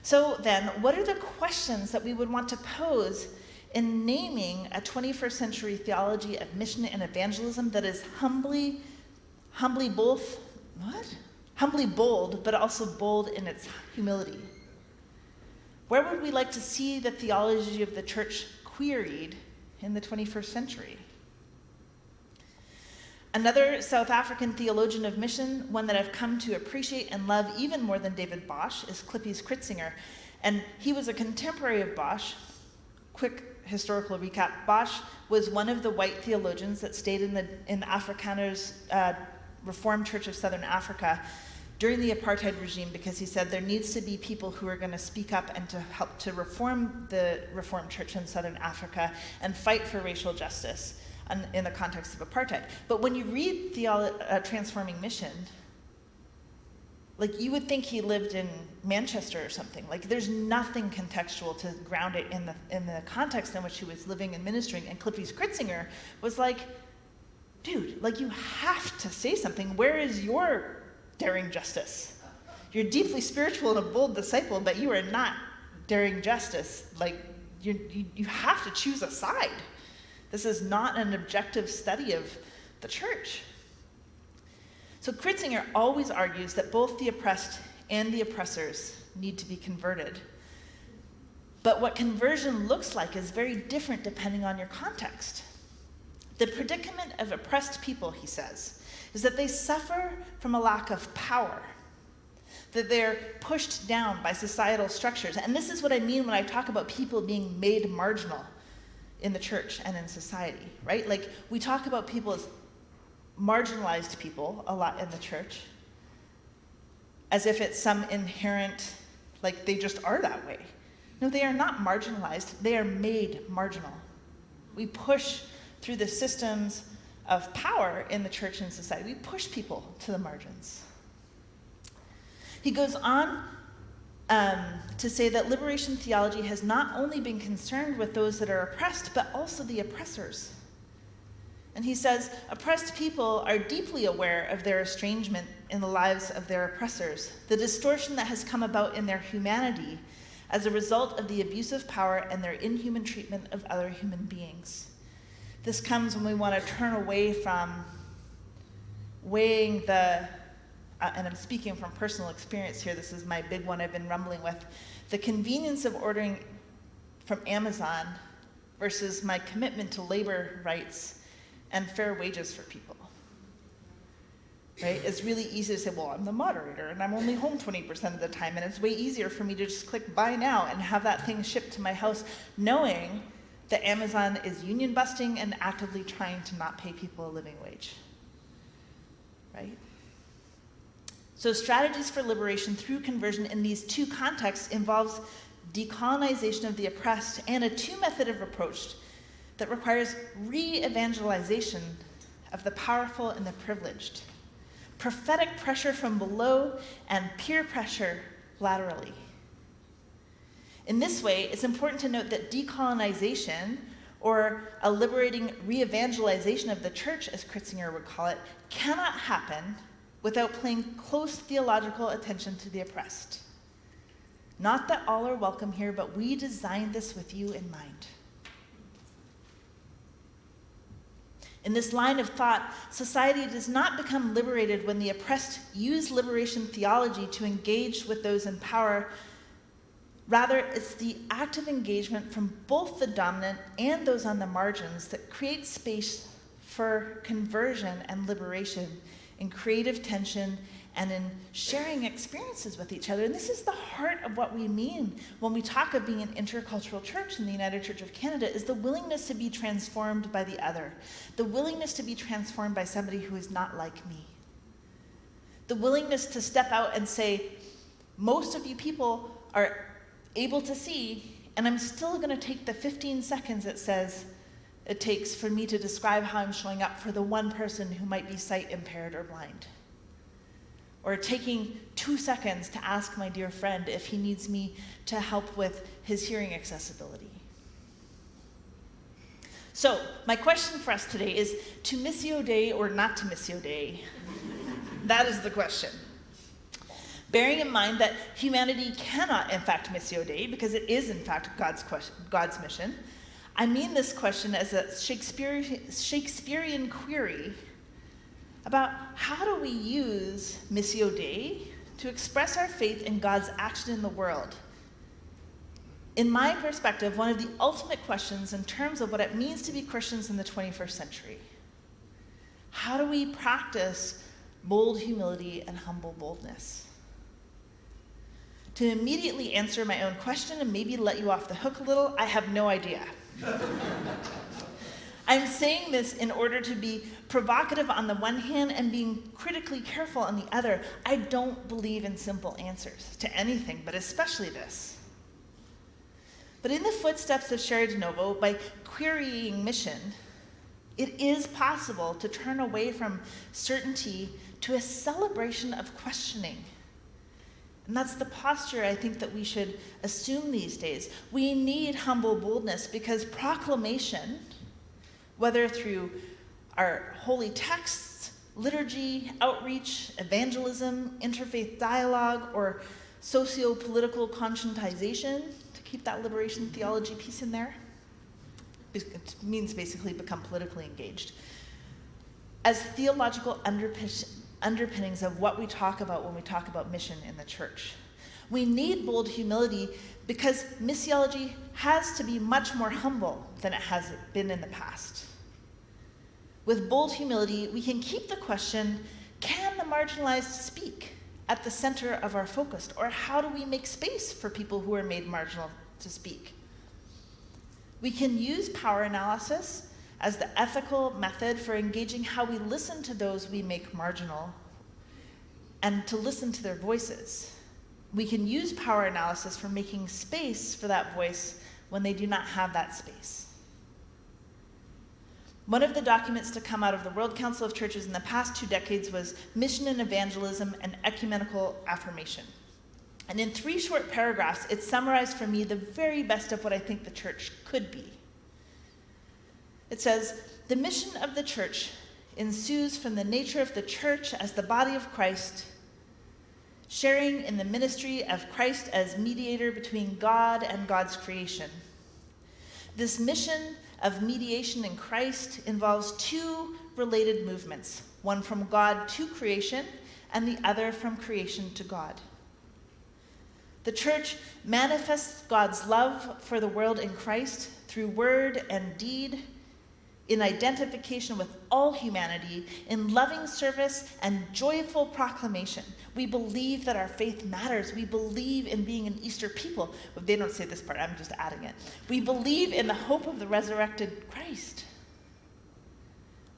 So then, what are the questions that we would want to pose in naming a 21st century theology of mission and evangelism that is humbly bold, but also bold in its humility? Where would we like to see the theology of the church queried in the 21st century? Another South African theologian of mission, one that I've come to appreciate and love even more than David Bosch, is Clippy Kritzinger. And he was a contemporary of Bosch. Quick historical recap. Bosch was one of the white theologians that stayed in the Afrikaners Reformed Church of Southern Africa during the apartheid regime, because he said there needs to be people who are going to speak up and to help to reform the Reformed Church in Southern Africa and fight for racial justice in the context of apartheid. But when you read Transforming Mission, like you would think he lived in Manchester or something. Like there's nothing contextual to ground it in the context in which he was living and ministering. And Clippy Kritzinger was like, dude, like you have to say something. Where is your daring justice? You're deeply spiritual and a bold disciple, but you are not daring justice. Like you have to choose a side. This is not an objective study of the church. So Kritzinger always argues that both the oppressed and the oppressors need to be converted. But what conversion looks like is very different depending on your context. The predicament of oppressed people, he says, is that they suffer from a lack of power, that they're pushed down by societal structures. And this is what I mean when I talk about people being made marginal in the church and in society, right? Like we talk about people as marginalized people a lot in the church, as if it's some inherent, like they just are that way. No, they are not marginalized, they are made marginal. We push through the systems of power in the church and society, we push people to the margins. He goes on to say that liberation theology has not only been concerned with those that are oppressed, but also the oppressors. And he says, oppressed people are deeply aware of their estrangement in the lives of their oppressors, the distortion that has come about in their humanity as a result of the abuse of power and their inhuman treatment of other human beings. This comes when we want to turn away from weighing and I'm speaking from personal experience here, this is my big one I've been rumbling with, the convenience of ordering from Amazon versus my commitment to labor rights and fair wages for people, right? It's really easy to say, well, I'm the moderator and I'm only home 20% of the time, and it's way easier for me to just click buy now and have that thing shipped to my house, knowing that Amazon is union busting and actively trying to not pay people a living wage, right? So strategies for liberation through conversion in these two contexts involves decolonization of the oppressed and a two-method of approach that requires re-evangelization of the powerful and the privileged, prophetic pressure from below, and peer pressure laterally. In this way, it's important to note that decolonization, or a liberating re-evangelization of the church, as Kritzinger would call it, cannot happen without paying close theological attention to the oppressed. Not that all are welcome here, but we designed this with you in mind. In this line of thought, society does not become liberated when the oppressed use liberation theology to engage with those in power. Rather, it's the active engagement from both the dominant and those on the margins that creates space for conversion and liberation in creative tension and in sharing experiences with each other. And this is the heart of what we mean when we talk of being an intercultural church in the United Church of Canada, is the willingness to be transformed by the other, the willingness to be transformed by somebody who is not like me, the willingness to step out and say, most of you people are able to see, and I'm still going to take the 15 seconds it takes for me to describe how I'm showing up for the one person who might be sight impaired or blind. Or taking 2 seconds to ask my dear friend if he needs me to help with his hearing accessibility. So, my question for us today is, to missio Dei or not to missio Dei? That is the question. Bearing in mind that humanity cannot, in fact, missio Dei, because it is, in fact, God's mission, I mean this question as a Shakespearean query about how do we use missio Dei to express our faith in God's action in the world. In my perspective, one of the ultimate questions in terms of what it means to be Christians in the 21st century. How do we practice bold humility and humble boldness? To immediately answer my own question and maybe let you off the hook a little, I have no idea. I'm saying this in order to be provocative on the one hand and being critically careful on the other. I don't believe in simple answers to anything, but especially this. But in the footsteps of Sherry DeNovo, by querying mission, it is possible to turn away from certainty to a celebration of questioning. And that's the posture I think that we should assume these days. We need humble boldness because proclamation, whether through our holy texts, liturgy, outreach, evangelism, interfaith dialogue, or socio-political conscientization, to keep that liberation theology piece in there, it means basically become politically engaged, as theological underpinnings of what we talk about when we talk about mission in the church. We need bold humility because missiology has to be much more humble than it has been in the past. With bold humility, we can keep the question, can the marginalized speak, at the center of our focus? Or how do we make space for people who are made marginal to speak? We can use power analysis as the ethical method for engaging how we listen to those we make marginal and to listen to their voices. We can use power analysis for making space for that voice when they do not have that space. One of the documents to come out of the World Council of Churches in the past 2 decades was Mission and Evangelism and Ecumenical Affirmation. And in 3 short paragraphs, it summarized for me the very best of what I think the church could be. It says, the mission of the church ensues from the nature of the church as the body of Christ, sharing in the ministry of Christ as mediator between God and God's creation. This mission of mediation in Christ involves 2 related movements, one from God to creation and the other from creation to God. The church manifests God's love for the world in Christ through word and deed, in identification with all humanity, in loving service and joyful proclamation. We believe that our faith matters. We believe in being an Easter people. Well, they don't say this part, I'm just adding it. We believe in the hope of the resurrected Christ.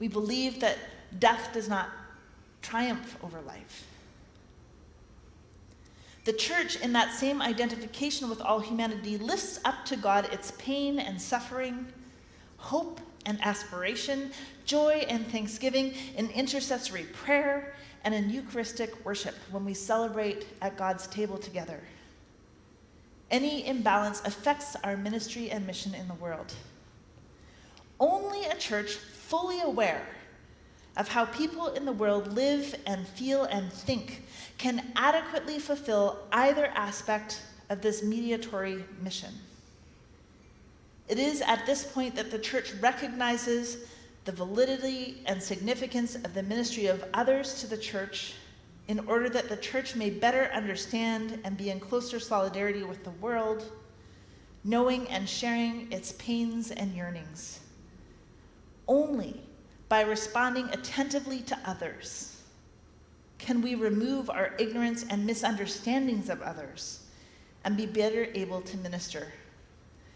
We believe that death does not triumph over life. The church, in that same identification with all humanity, lifts up to God its pain and suffering, hope and aspiration, joy and thanksgiving, in intercessory prayer, and in Eucharistic worship when we celebrate at God's table together. Any imbalance affects our ministry and mission in the world. Only a church fully aware of how people in the world live and feel and think can adequately fulfill either aspect of this mediatory mission. It is at this point that the church recognizes the validity and significance of the ministry of others to the church in order that the church may better understand and be in closer solidarity with the world, knowing and sharing its pains and yearnings. Only by responding attentively to others can we remove our ignorance and misunderstandings of others and be better able to minister.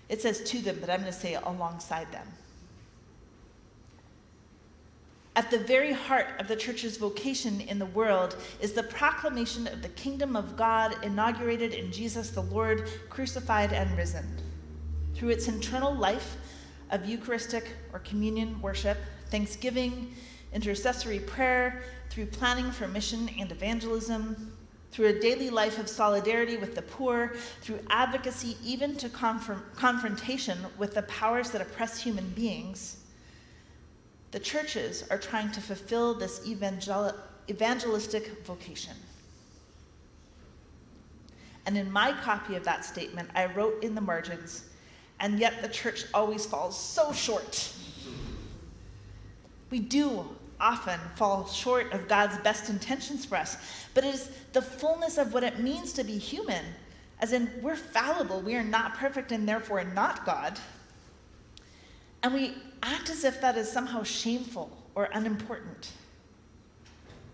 It says to them, but I'm going to say alongside them. At the very heart of the church's vocation in the world is the proclamation of the kingdom of God inaugurated in Jesus the Lord, crucified and risen. Through its internal life of Eucharistic or communion worship, thanksgiving, intercessory prayer, through planning for mission and evangelism, through a daily life of solidarity with the poor, through advocacy even to confrontation with the powers that oppress human beings, the churches are trying to fulfill this evangelistic vocation. And in my copy of that statement, I wrote in the margins, and yet the church always falls so short. We do often fall short of God's best intentions for us, but it is the fullness of what it means to be human, as in we're fallible, we are not perfect and therefore not God. And we act as if that is somehow shameful or unimportant.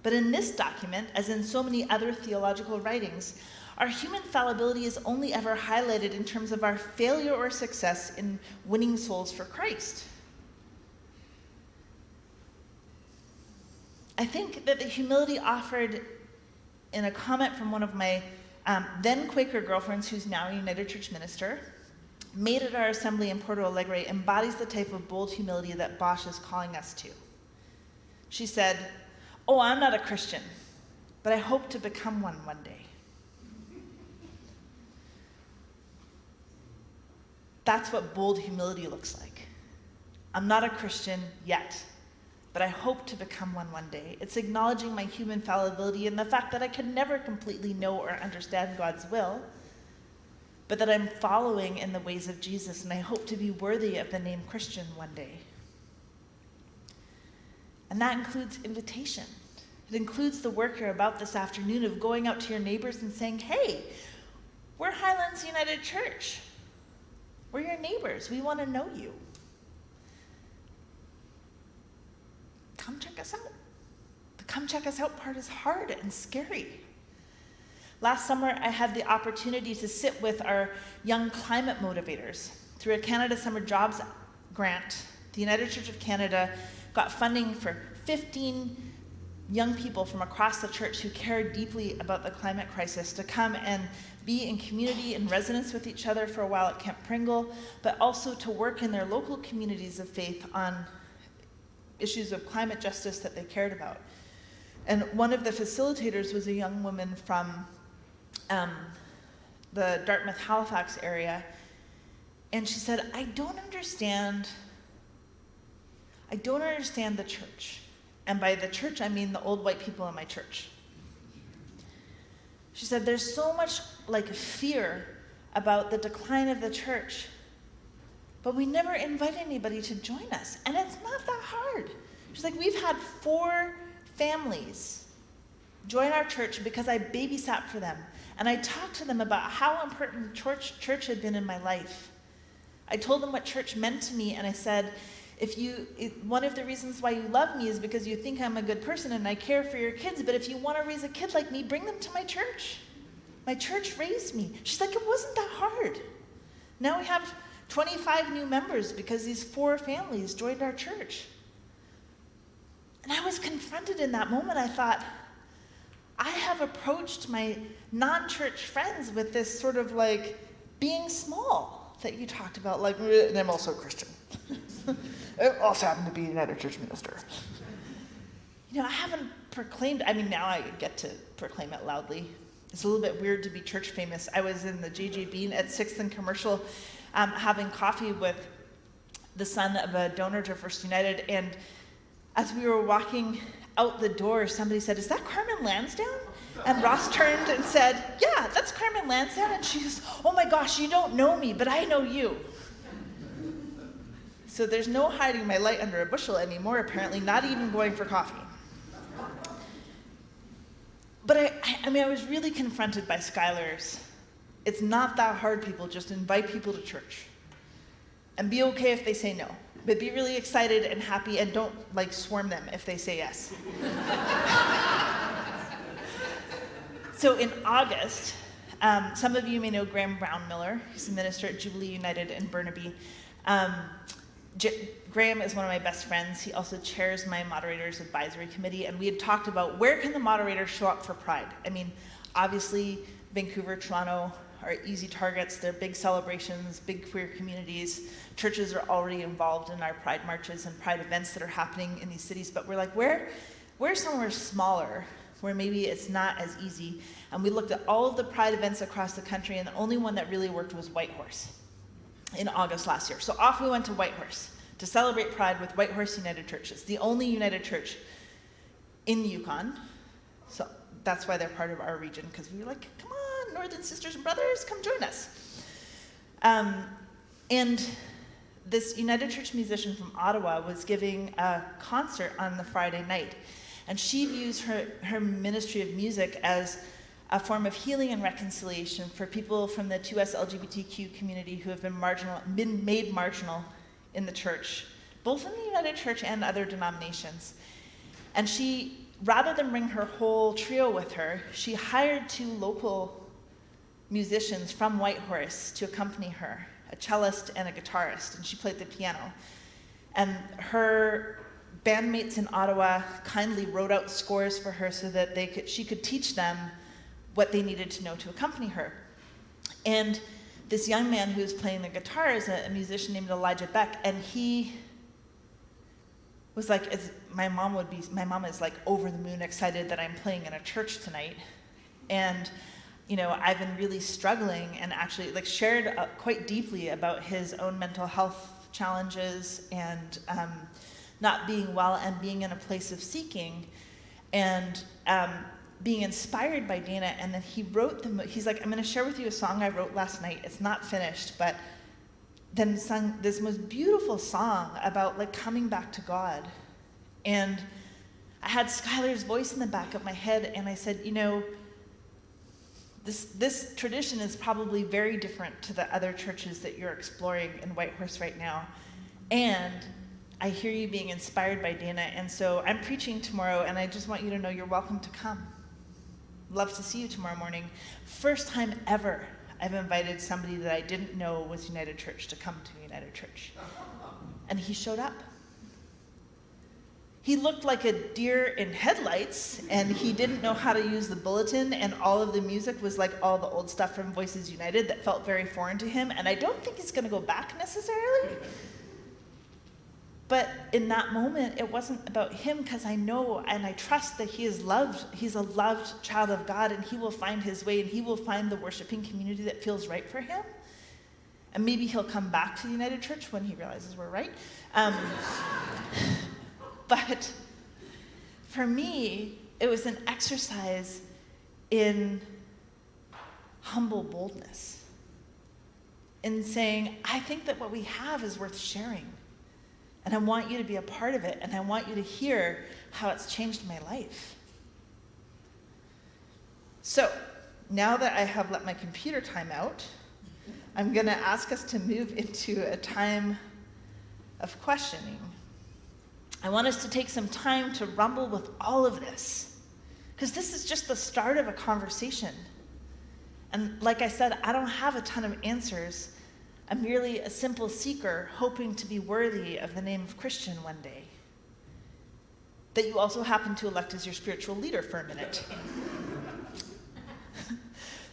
But in this document, as in so many other theological writings, our human fallibility is only ever highlighted in terms of our failure or success in winning souls for Christ. I think that the humility offered in a comment from one of my then Quaker girlfriends, who's now a United Church minister, made at our assembly in Porto Alegre, embodies the type of bold humility that Bosch is calling us to. She said, "Oh, I'm not a Christian, but I hope to become one day." That's what bold humility looks like. I'm not a Christian yet, but I hope to become one day. It's acknowledging my human fallibility and the fact that I can never completely know or understand God's will, but that I'm following in the ways of Jesus, and I hope to be worthy of the name Christian one day. And that includes invitation. It includes the work you're about this afternoon of going out to your neighbors and saying, "Hey, we're Highlands United Church. We're your neighbors. We want to know you. Come check us out." The come check us out part is hard and scary. Last summer, I had the opportunity to sit with our young climate motivators. Through a Canada Summer Jobs grant, the United Church of Canada got funding for 15 young people from across the church who cared deeply about the climate crisis to come and be in community and residence with each other for a while at Camp Pringle, but also to work in their local communities of faith on issues of climate justice that they cared about. And one of the facilitators was a young woman from the Dartmouth-Halifax area, and she said, I don't understand the church. And by the church, I mean the old white people in my church. She said, there's so much fear about the decline of the church, but we never invite anybody to join us, and it's not that hard. She's like, we've had 4 families join our church because I babysat for them, and I talked to them about how important church had been in my life. I told them what church meant to me, and I said, one of the reasons why you love me is because you think I'm a good person and I care for your kids, but if you want to raise a kid like me, bring them to my church. My church raised me. She's like, it wasn't that hard. Now we have 25 new members because these 4 families joined our church. And I was confronted in that moment. I thought, I have approached my non-church friends with this sort of being small that you talked about, and I'm also a Christian. I also happen to be a United Church minister. I haven't proclaimed, now I get to proclaim it loudly. It's a little bit weird to be church famous. I was in the JJ Bean at 6th and Commercial having coffee with the son of a donor to First United, and as we were walking out the door, somebody said, "Is that Carmen Landsdowne?" And Ross turned and said, "Yeah, that's Carmen Landsdowne." And she goes, "Oh my gosh, you don't know me, but I know you." So there's no hiding my light under a bushel anymore, apparently, not even going for coffee. But I was really confronted by Skylar's. It's not that hard, people. Just invite people to church. And be okay if they say no. But be really excited and happy, and don't swarm them if they say yes. So in August, some of you may know Graham Brown-Miller. He's a minister at Jubilee United in Burnaby. Graham is one of my best friends. He also chairs my Moderators Advisory Committee, and we had talked about where can the moderators show up for Pride. Obviously, Vancouver, Toronto are easy targets. They're big celebrations, big queer communities. Churches are already involved in our Pride marches and Pride events that are happening in these cities, but we're like, where's somewhere smaller where maybe it's not as easy? And we looked at all of the Pride events across the country, and the only one that really worked was Whitehorse in August last year. So off we went to Whitehorse to celebrate Pride with Whitehorse United Church. It's the only United Church in the Yukon. So that's why they're part of our region, because we were like, come on, Northern sisters and brothers, come join us. And this United Church musician from Ottawa was giving a concert on the Friday night. And she views her ministry of music as a form of healing and reconciliation for people from the 2S LGBTQ community who have been made marginal in the church, both in the United Church and other denominations. And she, rather than bring her whole trio with her, she hired 2 local musicians from Whitehorse to accompany her, a cellist and a guitarist, and she played the piano. And her bandmates in Ottawa kindly wrote out scores for her so that she could teach them what they needed to know to accompany her. And this young man who was playing the guitar is a musician named Elijah Beck, and he was like, as my mom is over the moon excited that I'm playing in a church tonight. And I've been really struggling, and actually shared quite deeply about his own mental health challenges and not being well and being in a place of seeking, and being inspired by Dana. And then he wrote he's like, I'm going to share with you a song I wrote last night. It's not finished, but then sung this most beautiful song about coming back to God. And I had Skylar's voice in the back of my head, and I said, this tradition is probably very different to the other churches that you're exploring in Whitehorse right now. And I hear you being inspired by Dana, and so I'm preaching tomorrow, and I just want you to know you're welcome to come. Love to see you tomorrow morning. First time ever I've invited somebody that I didn't know was United Church to come to United Church. And he showed up. He looked like a deer in headlights, and he didn't know how to use the bulletin, and all of the music was all the old stuff from Voices United that felt very foreign to him, and I don't think he's going to go back necessarily. But in that moment, it wasn't about him, because I know and I trust that he is loved. He's a loved child of God, and he will find his way, and he will find the worshiping community that feels right for him. And maybe he'll come back to the United Church when he realizes we're right. But for me, it was an exercise in humble boldness, in saying, I think that what we have is worth sharing. And I want you to be a part of it, and I want you to hear how it's changed my life. So, now that I have let my computer time out, I'm going to ask us to move into a time of questioning. I want us to take some time to rumble with all of this, because this is just the start of a conversation. And like I said, I don't have a ton of answers. I'm merely a simple seeker hoping to be worthy of the name of Christian one day, that you also happen to elect as your spiritual leader for a minute.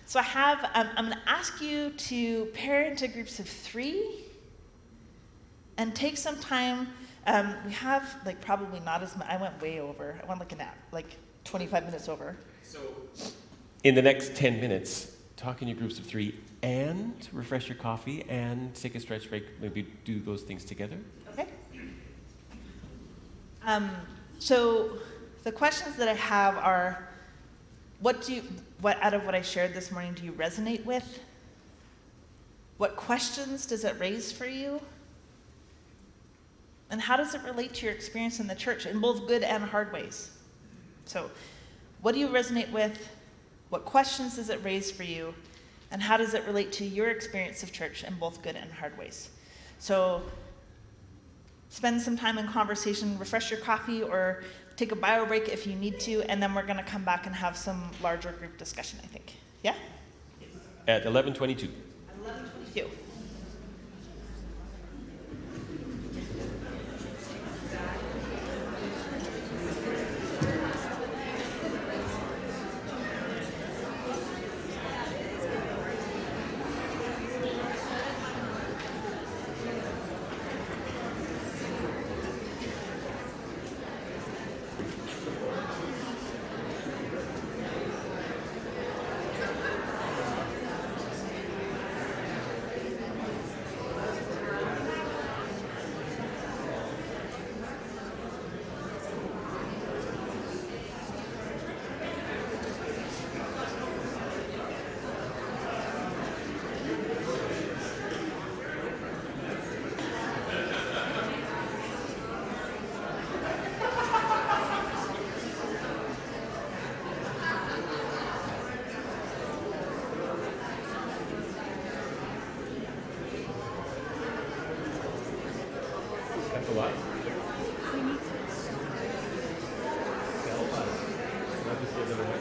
So I'm going to ask you to pair into groups of 3 and take some time. We have like probably not as much. I went way over. I went like 25 minutes over. So, in the next 10 minutes, talk in your groups of 3 and refresh your coffee and take a stretch break. Maybe do those things together. Okay. So the questions that I have are, what out of what I shared this morning do you resonate with? What questions does it raise for you? And how does it relate to your experience in the church in both good and hard ways? So, what do you resonate with? What questions does it raise for you? And how does it relate to your experience of church in both good and hard ways? So, spend some time in conversation, refresh your coffee, or take a bio break if you need to, and then we're going to come back and have some larger group discussion, I think. Yeah? At 11:22. 11:22. That's a lot. Not just give them away.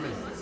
Carmen.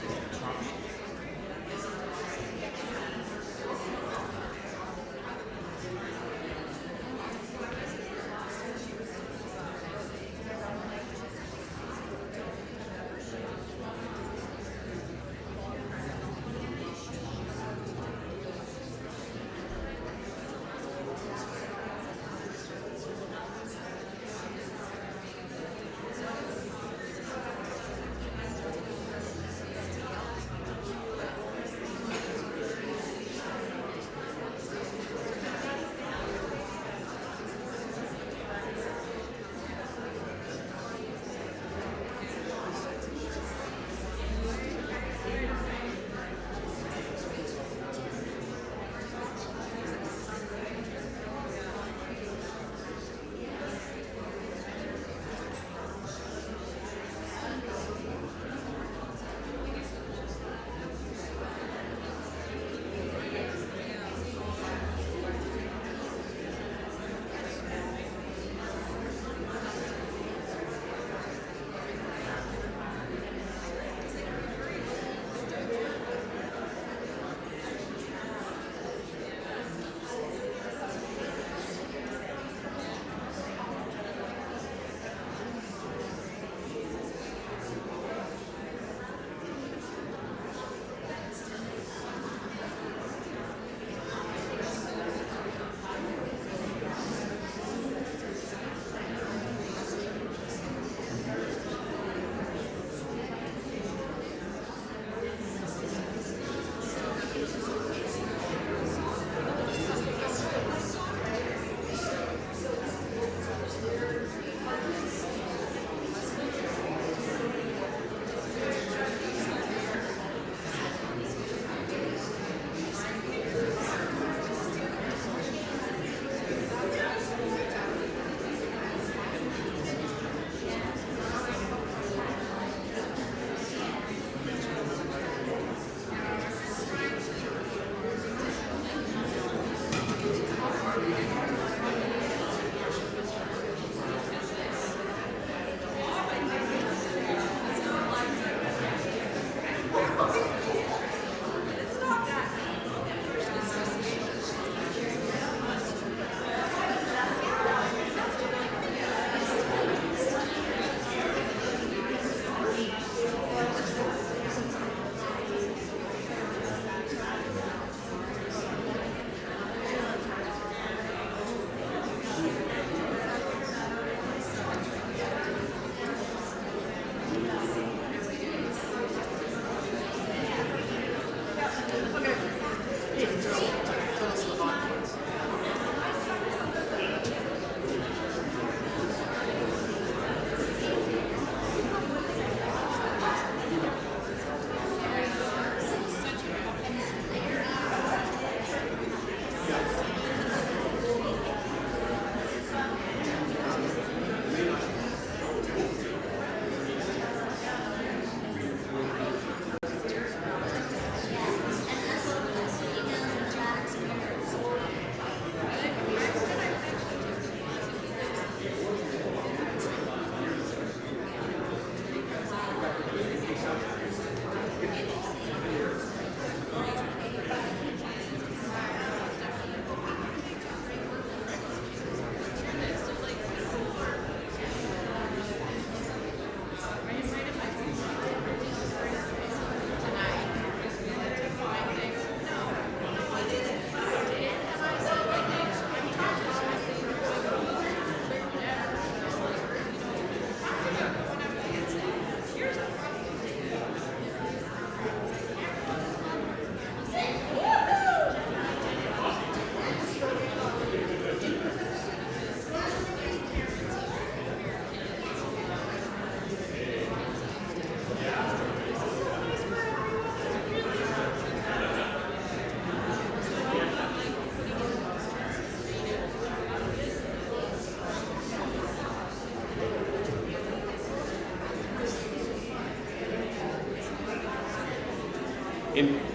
In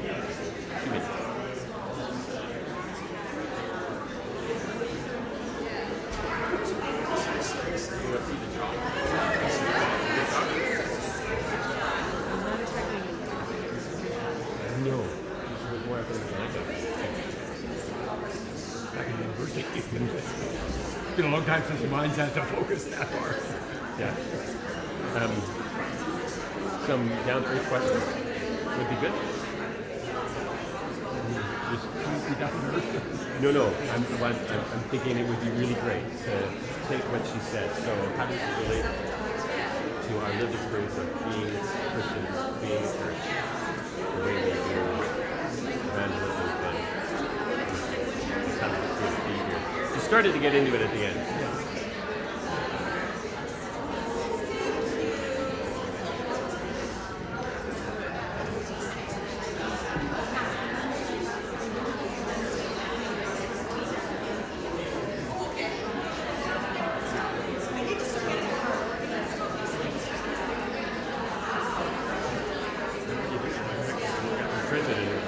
been a long time since mine's had to focus that far. Yeah. Some down-to-earth questions would be good. Just keep up with her. No. I'm thinking it would be really great to take what she said. So how does it relate to our lived experience of being Christians, being a church, the way we do evangelism, and just how it's good to be here. You started to get into it at the end. Printed in your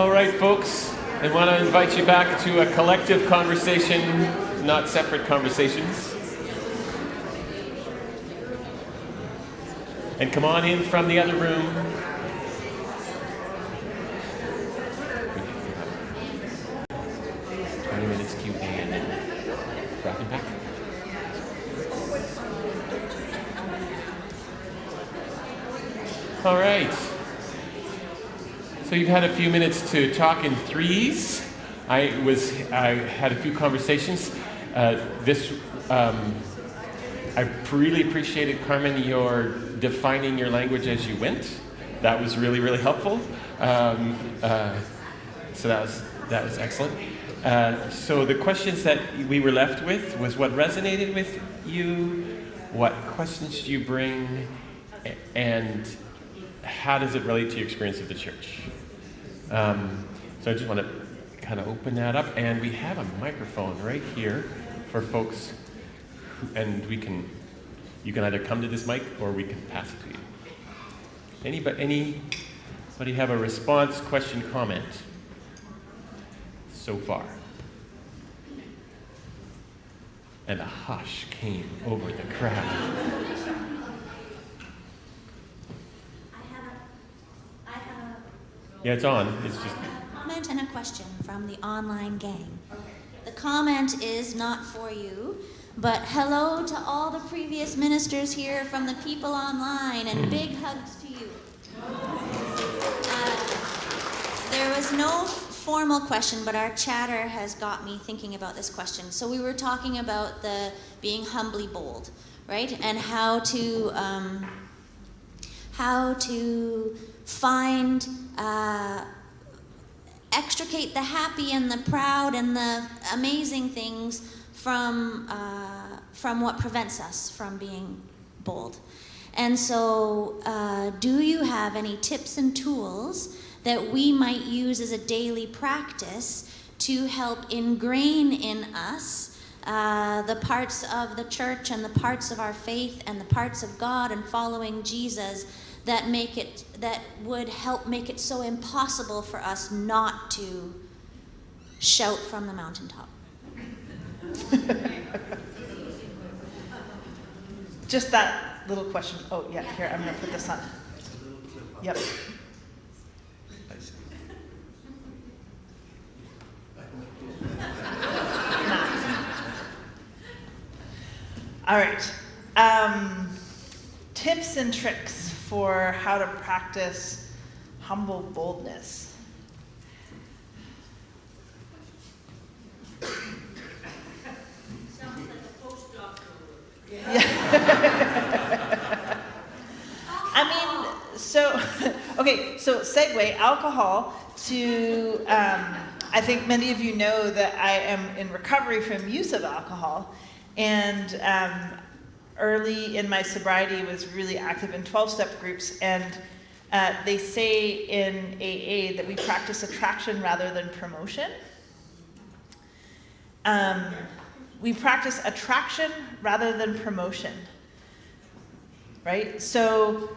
All right, folks, I want to invite you back to a collective conversation, not separate conversations. And come on in from the other room. 20 minutes Q&A and then wrapping back. All right. So you've had a few minutes to talk in threes. I had a few conversations. I really appreciated, Carmen, your defining your language as you went. That was really, really helpful. So that was excellent. So the questions that we were left with was what resonated with you, what questions do you bring, and how does it relate to your experience of the church? So I just want to kind of open that up, and we have a microphone right here for folks, and you can either come to this mic or we can pass it to you. Anybody have a response, question, comment so far? And a hush came over the crowd. Yeah, it's on. It's just A comment and a question from the online gang. The comment is not for you, but hello to all the previous ministers here from the people online, and big hugs to you. There was no formal question, but our chatter has got me thinking about this question. So we were talking about the being humbly bold, right? And how to find, extricate the happy and the proud and the amazing things from what prevents us from being bold. And so, do you have any tips and tools that we might use as a daily practice to help ingrain in us the parts of the church and the parts of our faith and the parts of God and following Jesus that would help make it so impossible for us not to shout from the mountaintop? Just that little question. Oh, yeah, here, I'm going to put this on. Yep. All right. Tips and tricks for how to practice humble boldness. Sounds like a postdoctoral. Yeah. I mean, so segue alcohol to, I think many of you know that I am in recovery from use of alcohol, and early in my sobriety was really active in 12-step groups, and they say in AA that we practice attraction rather than promotion. We practice attraction rather than promotion, right? So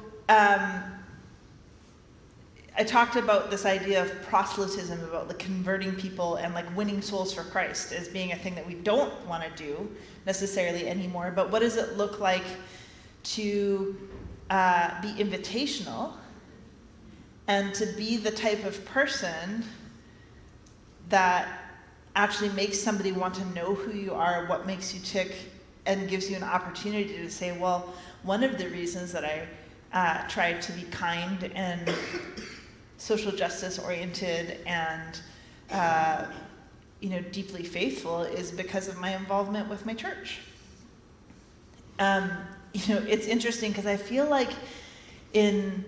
I talked about this idea of proselytism, about the converting people and like winning souls for Christ as being a thing that we don't want to do necessarily anymore. But what does it look like to be invitational and to be the type of person that actually makes somebody want to know who you are, what makes you tick, and gives you an opportunity to say, well, one of the reasons that I tried to be kind and social justice oriented and deeply faithful is because of my involvement with my church. It's interesting because I feel like in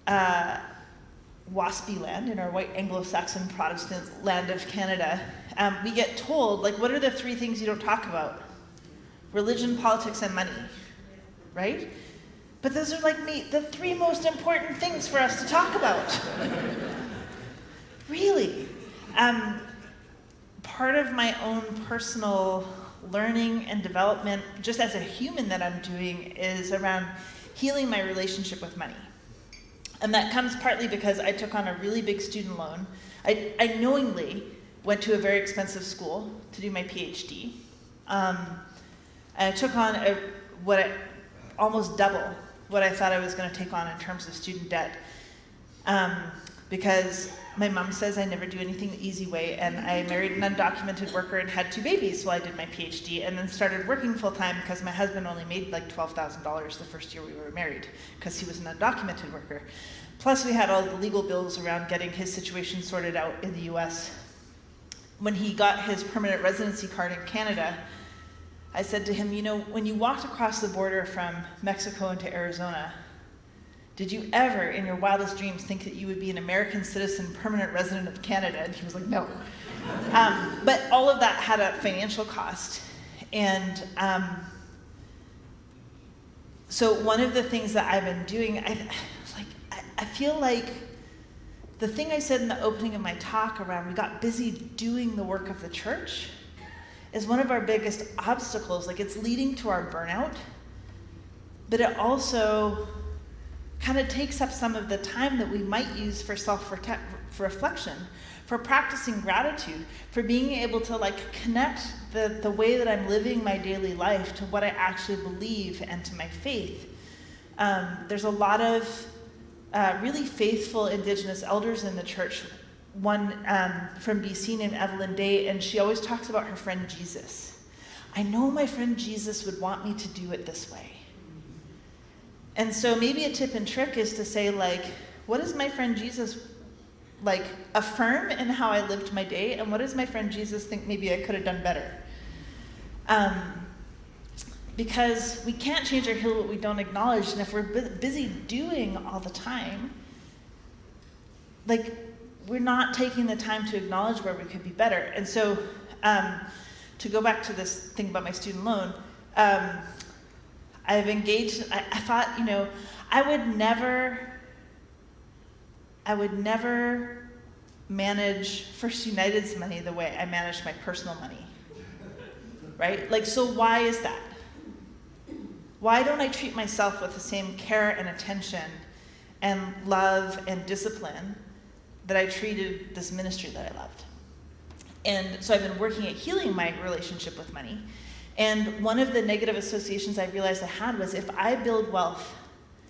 WASPy land, in our white Anglo-Saxon Protestant land of Canada, we get told, like, what are the three things you don't talk about? Religion, politics, and money, right? But those are like the three most important things for us to talk about. Really. Part of my own personal learning and development, just as a human that I'm doing, is around healing my relationship with money. And that comes partly because I took on a really big student loan. I knowingly went to a very expensive school to do my PhD. I took on almost double what I thought I was going to take on in terms of student debt, because my mom says I never do anything the easy way, and I married an undocumented worker and had 2 babies while I did my PhD, and then started working full-time because my husband only made like $12,000 the first year we were married because he was an undocumented worker. Plus we had all the legal bills around getting his situation sorted out in the US. When he got his permanent residency card in Canada, I said to him, you know, when you walked across the border from Mexico into Arizona, did you ever in your wildest dreams think that you would be an American citizen, permanent resident of Canada? And he was like, no. But all of that had a financial cost. And so one of the things that I've been doing, I feel like the thing I said in the opening of my talk around we got busy doing the work of the church is one of our biggest obstacles. Like, it's leading to our burnout, but it also kind of takes up some of the time that we might use for reflection, for practicing gratitude, for being able to like connect the way that I'm living my daily life to what I actually believe and to my faith. There's a lot of really faithful Indigenous elders in the church. One from BC named Evelyn Day, and she always talks about her friend Jesus. I know my friend Jesus would want me to do it this way. And so maybe a tip and trick is to say, like, what does my friend Jesus like affirm in how I lived my day, and what does my friend Jesus think maybe I could have done better? Because we can't change or heal what we don't acknowledge, and if we're busy doing all the time, like, we're not taking the time to acknowledge where we could be better. And so, to go back to this thing about my student loan, I've engaged, I thought, you know, I would never manage First United's money the way I manage my personal money, right? Like, so why is that? Why don't I treat myself with the same care and attention and love and discipline that I treated this ministry that I loved? And so I've been working at healing my relationship with money. And one of the negative associations I realized I had was, if I build wealth,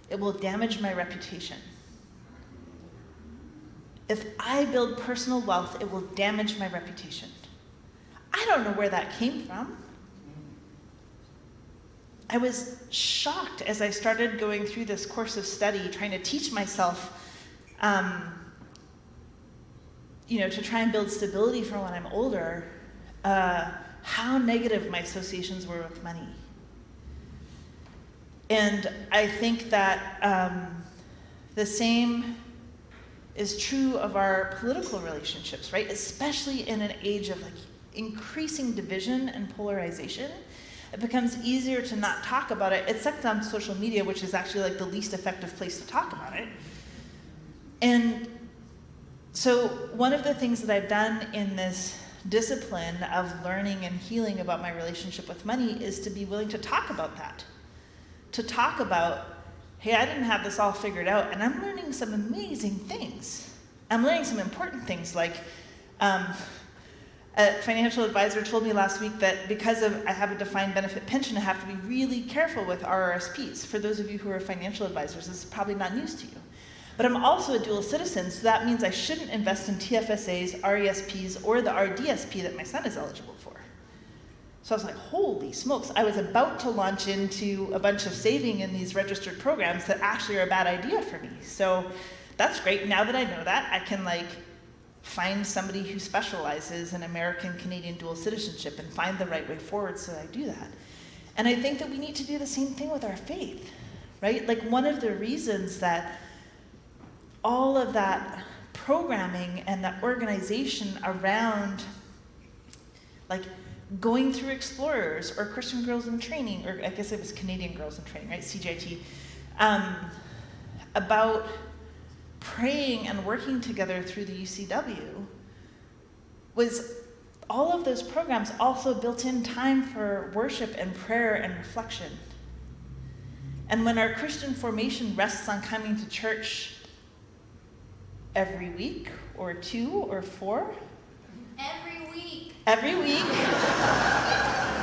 it will damage my reputation. If I build personal wealth, it will damage my reputation. I don't know where that came from. I was shocked as I started going through this course of study, trying to teach myself, you know, to try and build stability for when I'm older, how negative my associations were with money. And I think that the same is true of our political relationships, right? Especially in an age of like increasing division and polarization. It becomes easier to not talk about it, except on social media, which is actually like the least effective place to talk about it. And so one of the things that I've done in this discipline of learning and healing about my relationship with money is to be willing to talk about that. To talk about, hey, I didn't have this all figured out, and I'm learning some amazing things. I'm learning some important things, like a financial advisor told me last week that because I have a defined benefit pension, I have to be really careful with RRSPs. For those of you who are financial advisors, this is probably not news to you. But I'm also a dual citizen, so that means I shouldn't invest in TFSAs, RESPs, or the RDSP that my son is eligible for. So I was like, holy smokes, I was about to launch into a bunch of saving in these registered programs that actually are a bad idea for me. So that's great. Now that I know that, I can like find somebody who specializes in American-Canadian dual citizenship and find the right way forward so that I do that. And I think that we need to do the same thing with our faith, right? Like, one of the reasons that all of that programming and that organization around like going through Explorers or Christian Girls in Training, or I guess it was Canadian Girls in Training, right, CGIT, about praying and working together through the UCW, was all of those programs also built in time for worship and prayer and reflection. And when our Christian formation rests on coming to church every week or 2 or 4? Every week. Every week,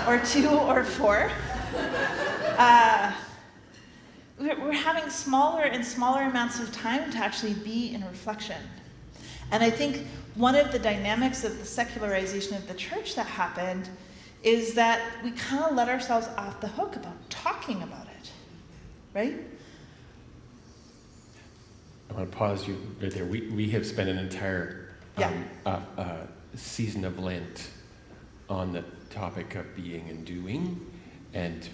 or 2 or 4. We're having smaller and smaller amounts of time to actually be in reflection. And I think one of the dynamics of the secularization of the church that happened is that we kind of let ourselves off the hook about talking about it, right? I want to pause you right there. We have spent an entire season of Lent on the topic of being and doing, and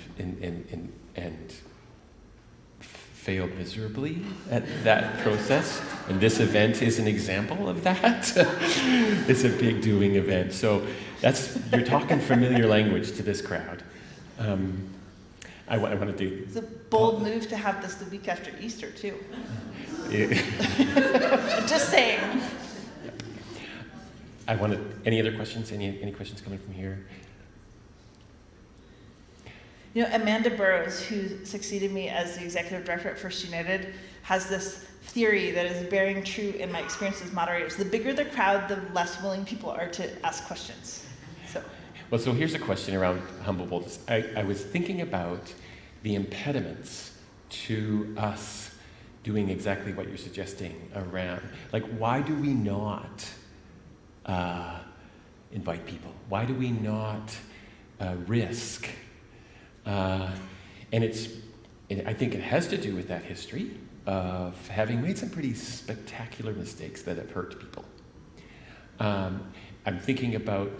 failed miserably at that process. And this event is an example of that. It's a big doing event. So you're talking familiar language to this crowd. I wanted to. It's a bold move to have this the week after Easter, too. Just saying. Any other questions? Any questions coming from here? You know, Amanda Burrows, who succeeded me as the executive director at First United, has this theory that is bearing true in my experience as moderators. The bigger the crowd, the less willing people are to ask questions. So here's a question around humble boldness. I was thinking about the impediments to us doing exactly what you're suggesting around, like, why do we not invite people? Why do we not risk? And I think it has to do with that history of having made some pretty spectacular mistakes that have hurt people. I'm thinking about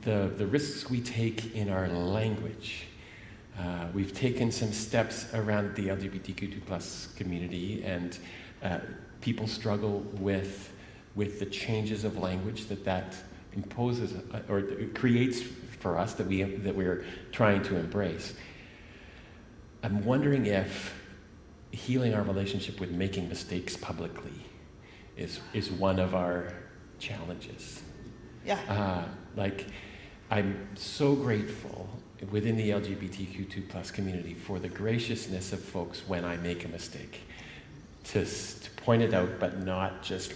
the risks we take in our language. We've taken some steps around the LGBTQ2+ community, and people struggle with the changes of language that imposes or creates for us that we're trying to embrace. I'm wondering if healing our relationship with making mistakes publicly is one of our challenges. Yeah. I'm so grateful within the LGBTQ2+ community for the graciousness of folks when I make a mistake, to point it out, but not just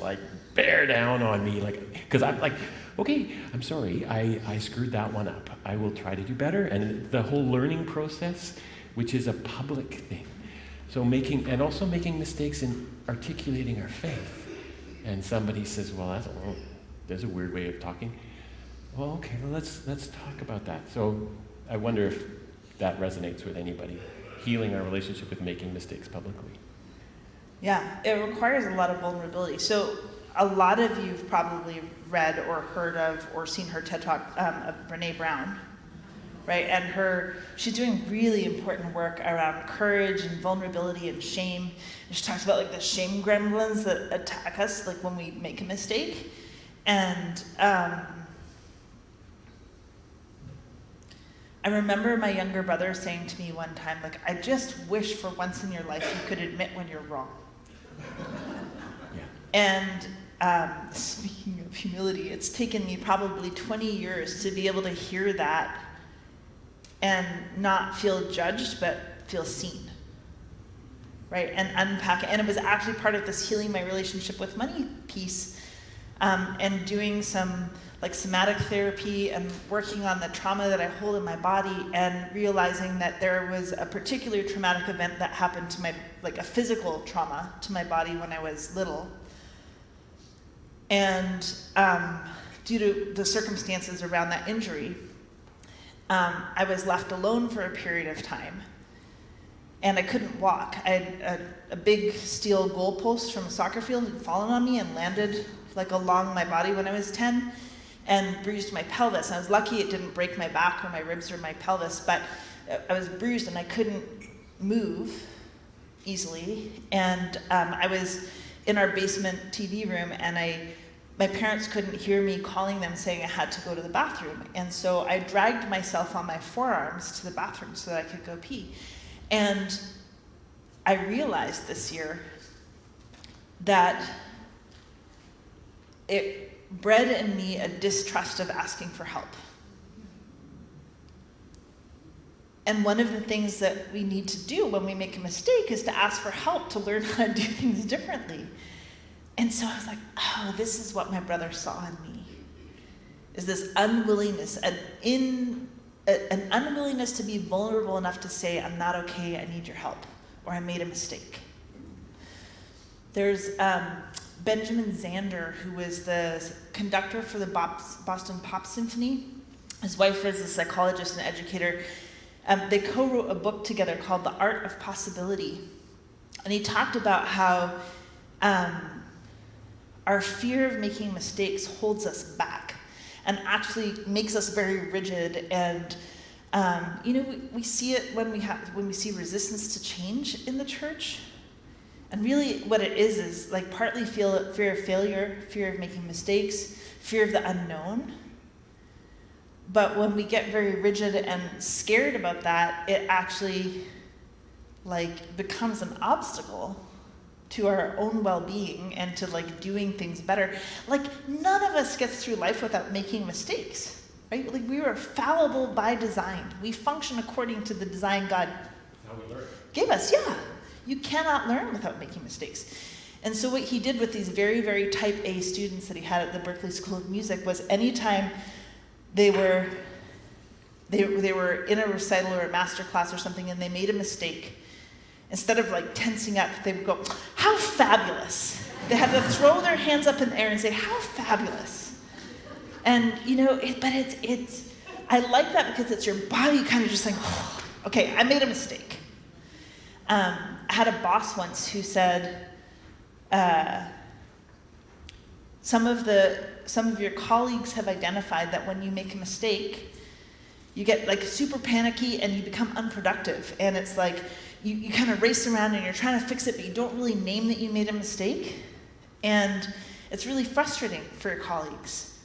bear down on me, because I'm like, okay, I'm sorry, I screwed that one up. I will try to do better. And the whole learning process, which is a public thing. So also making mistakes in articulating our faith. And somebody says, well, there's a weird way of talking. Well, okay, let's talk about that. So I wonder if that resonates with anybody, healing our relationship with making mistakes publicly. Yeah, it requires a lot of vulnerability. So a lot of you've probably read or heard of or seen her TED Talk of Brené Brown, right? And she's doing really important work around courage and vulnerability and shame. And she talks about the shame gremlins that attack us when we make a mistake. And I remember my younger brother saying to me one time, I just wish for once in your life you could admit when you're wrong. Yeah. And speaking of humility, it's taken me probably 20 years to be able to hear that and not feel judged, but feel seen, right? And unpack it. And it was actually part of this healing my relationship with money piece, and doing some somatic therapy and working on the trauma that I hold in my body, and realizing that there was a particular traumatic event that happened to my, a physical trauma to my body when I was little. And due to the circumstances around that injury, I was left alone for a period of time, and I couldn't walk. I had a big steel goalpost from a soccer field had fallen on me and landed along my body when I was 10, and bruised my pelvis. I was lucky it didn't break my back or my ribs or my pelvis, but I was bruised and I couldn't move easily. And I was in our basement TV room, and my parents couldn't hear me calling them saying I had to go to the bathroom. And so I dragged myself on my forearms to the bathroom so that I could go pee. And I realized this year that it bred in me a distrust of asking for help. And one of the things that we need to do when we make a mistake is to ask for help, to learn how to do things differently. And so I was like, oh, this is what my brother saw in me, is this unwillingness, an unwillingness to be vulnerable enough to say, I'm not okay, I need your help, or I made a mistake. There's Benjamin Zander, who was the conductor for the Boston Pop Symphony. His wife is a psychologist and educator. They co-wrote a book together called The Art of Possibility. And he talked about how our fear of making mistakes holds us back and actually makes us very rigid. And we see it when we see resistance to change in the church. And really what it is like partly fear of failure, fear of making mistakes, fear of the unknown. But when we get very rigid and scared about that, it actually becomes an obstacle to our own well-being and to doing things better. None of us gets through life without making mistakes, right? We are fallible by design. We function according to the design God gave us. Yeah, you cannot learn without making mistakes. And so what he did with these very, very type A students that he had at the Berklee School of Music was anytime they were in a recital or a master class or something and they made a mistake, instead of tensing up, they would go, how fabulous. They had to throw their hands up in the air and say, how fabulous. And but it's I like that because it's your body kind of just oh, okay, I made a mistake. I had a boss once who said, some of your colleagues have identified that when you make a mistake, you get super panicky and you become unproductive. And it's you kind of race around and you're trying to fix it, but you don't really name that you made a mistake. And it's really frustrating for your colleagues.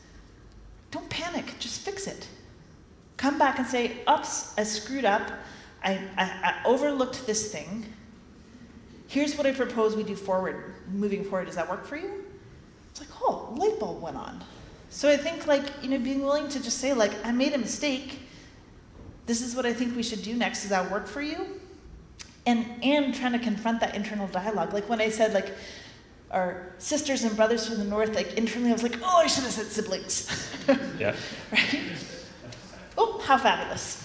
Don't panic, just fix it. Come back and say, oops, I screwed up. I overlooked this thing. Here's what I propose we do moving forward. Does that work for you? It's oh, light bulb went on. So I think being willing to just say I made a mistake. This is what I think we should do next. Does that work for you? And trying to confront that internal dialogue. When I said our sisters and brothers from the north, internally I was oh, I should have said siblings. Yeah. Right? Oh, how fabulous.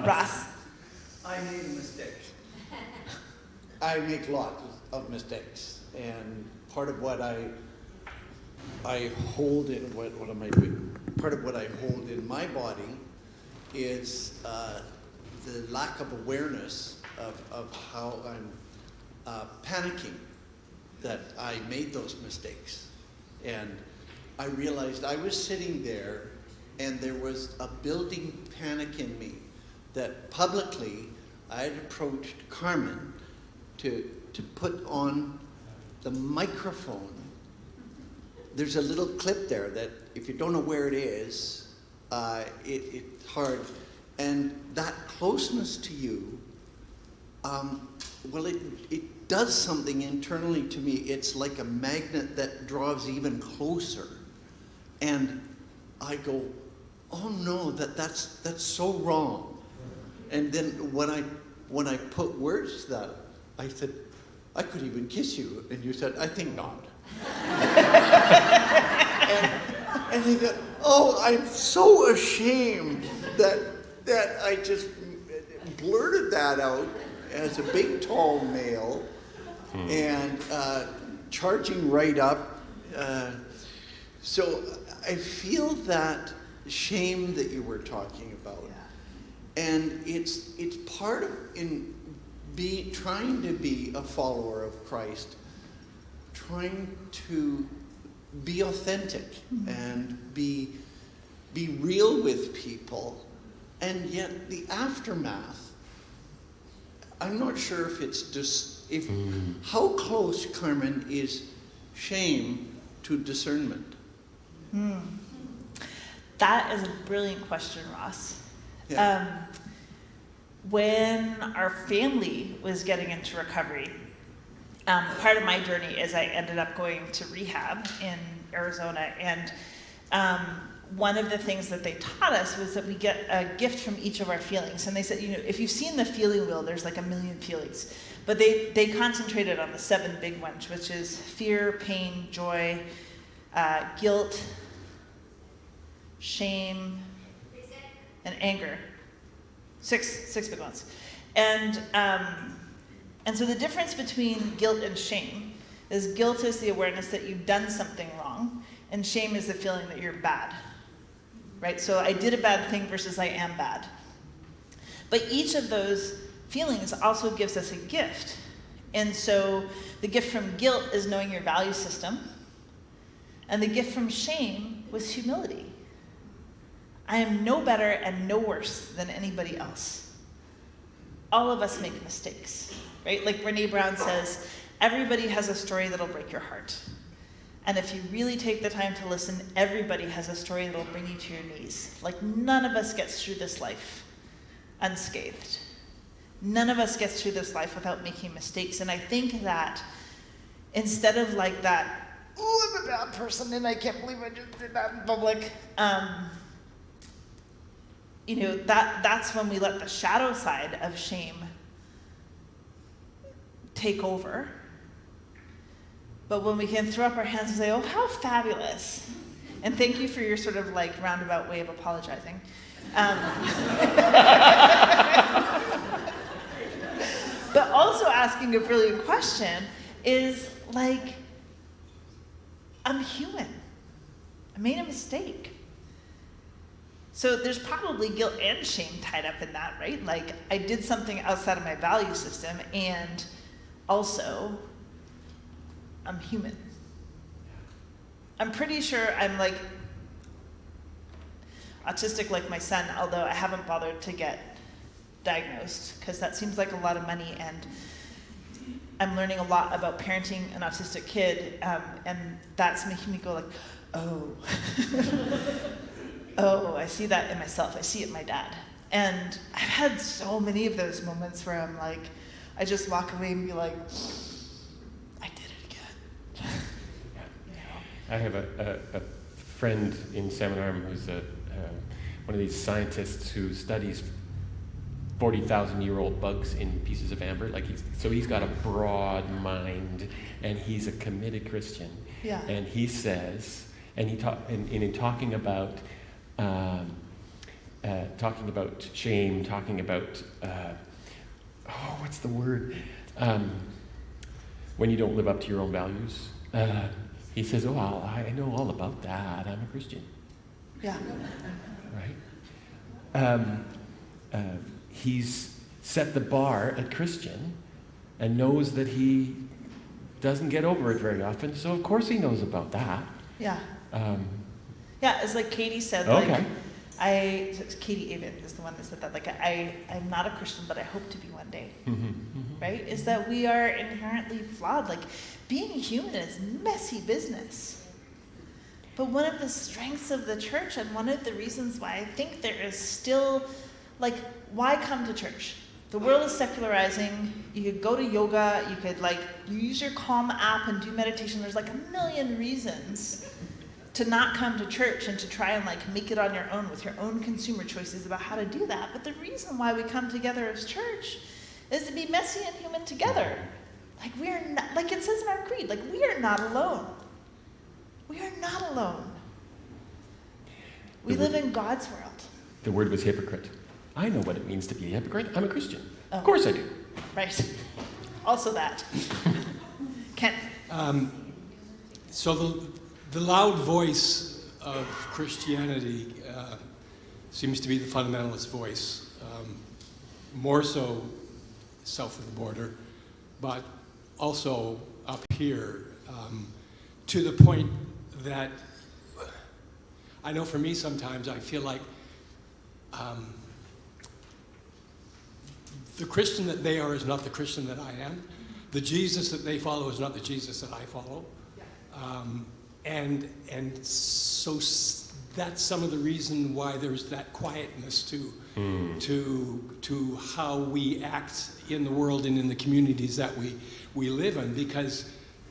Ross. I made a mistake. I make lots of mistakes. And part of what I hold in, what am I doing? Part of what I hold in my body is the lack of awareness of how I'm panicking that I made those mistakes. And I realized I was sitting there and there was a building panic in me that publicly I had approached Carmen to put on the microphone. There's a little clip there that if you don't know where it is, it's hard. And that closeness to you, it does something internally to me. It's like a magnet that draws even closer. And I go, oh no, that's so wrong. And then when I put words to that, I said, I could even kiss you. And you said, I think not. and he said, oh, I'm so ashamed that I just blurted that out as a big, tall male and charging right up. So I feel that shame that you were talking about. Yeah. And it's part of trying to be a follower of Christ, trying to be authentic and be real with people, and yet the aftermath, I'm not sure if it's just, how close, Carmen, is shame to discernment? That is a brilliant question, Ross. Yeah. When our family was getting into recovery, part of my journey is I ended up going to rehab in Arizona, and one of the things that they taught us was that we get a gift from each of our feelings. And they said, if you've seen the feeling wheel, there's like a million feelings. But they concentrated on the 7 big ones, which is fear, pain, joy, guilt, shame, and anger. 6 big ones. And so the difference between guilt and shame is guilt is the awareness that you've done something wrong, and shame is the feeling that you're bad. Right? So I did a bad thing versus I am bad. But each of those feelings also gives us a gift. And so the gift from guilt is knowing your value system. And the gift from shame was humility. I am no better and no worse than anybody else. All of us make mistakes, right? Like Brené Brown says, everybody has a story that'll break your heart. And if you really take the time to listen, everybody has a story that'll bring you to your knees. Like none of us gets through this life unscathed. None of us gets through this life without making mistakes. And I think that instead of like that, oh, I'm a bad person and I can't believe I just did that in public, that's when we let the shadow side of shame take over. But when we can throw up our hands and say, oh, how fabulous. And thank you for your sort of like roundabout way of apologizing. But also asking a brilliant question is like, I'm human. I made a mistake. So there's probably guilt and shame tied up in that, right? Like I did something outside of my value system, and also I'm human. I'm pretty sure I'm like autistic like my son, although I haven't bothered to get diagnosed because that seems like a lot of money, and I'm learning a lot about parenting an autistic kid, and that's making me go like, oh. Oh, I see that in myself. I see it in my dad. And I've had so many of those moments where I'm like, I just walk away and be like, I did it again. I have a friend in Seminarm who's one of these scientists who studies 40,000-year-old bugs in pieces of amber. He's got a broad mind, and he's a committed Christian. Yeah. And he says, and in talking about shame, talking about what's the word? When you don't live up to your own values. He says, I know all about that. I'm a Christian. Yeah. Right? He's set the bar at Christian and knows that he doesn't get over it very often, so of course he knows about that. Yeah. Yeah, it's like Katie said, okay. Katie Avon is the one that said that, like, I'm not a Christian, but I hope to be one day, right? Is that we are inherently flawed. Like, being human is messy business. But one of the strengths of the church, and one of the reasons why I think there is still, like, why come to church? The world is secularizing. You could go to yoga, you could, you use your Calm app and do meditation. There's, a million reasons to not come to church and to try and make it on your own with your own consumer choices about how to do that. But the reason why we come together as church is to be messy and human together. We are not, it says in our creed, we are not alone. We are not alone. We live in God's world. The word was hypocrite. I know what it means to be a hypocrite. I'm a Christian. Oh. Of course I do. Right. Also that. Ken. So the loud voice of Christianity seems to be the fundamentalist voice, more so south of the border, but also up here, to the point that I know for me sometimes I feel like the Christian that they are is not the Christian that I am. The Jesus that they follow is not the Jesus that I follow. And so that's some of the reason why there's that quietness to how we act in the world and in the communities that we live in, because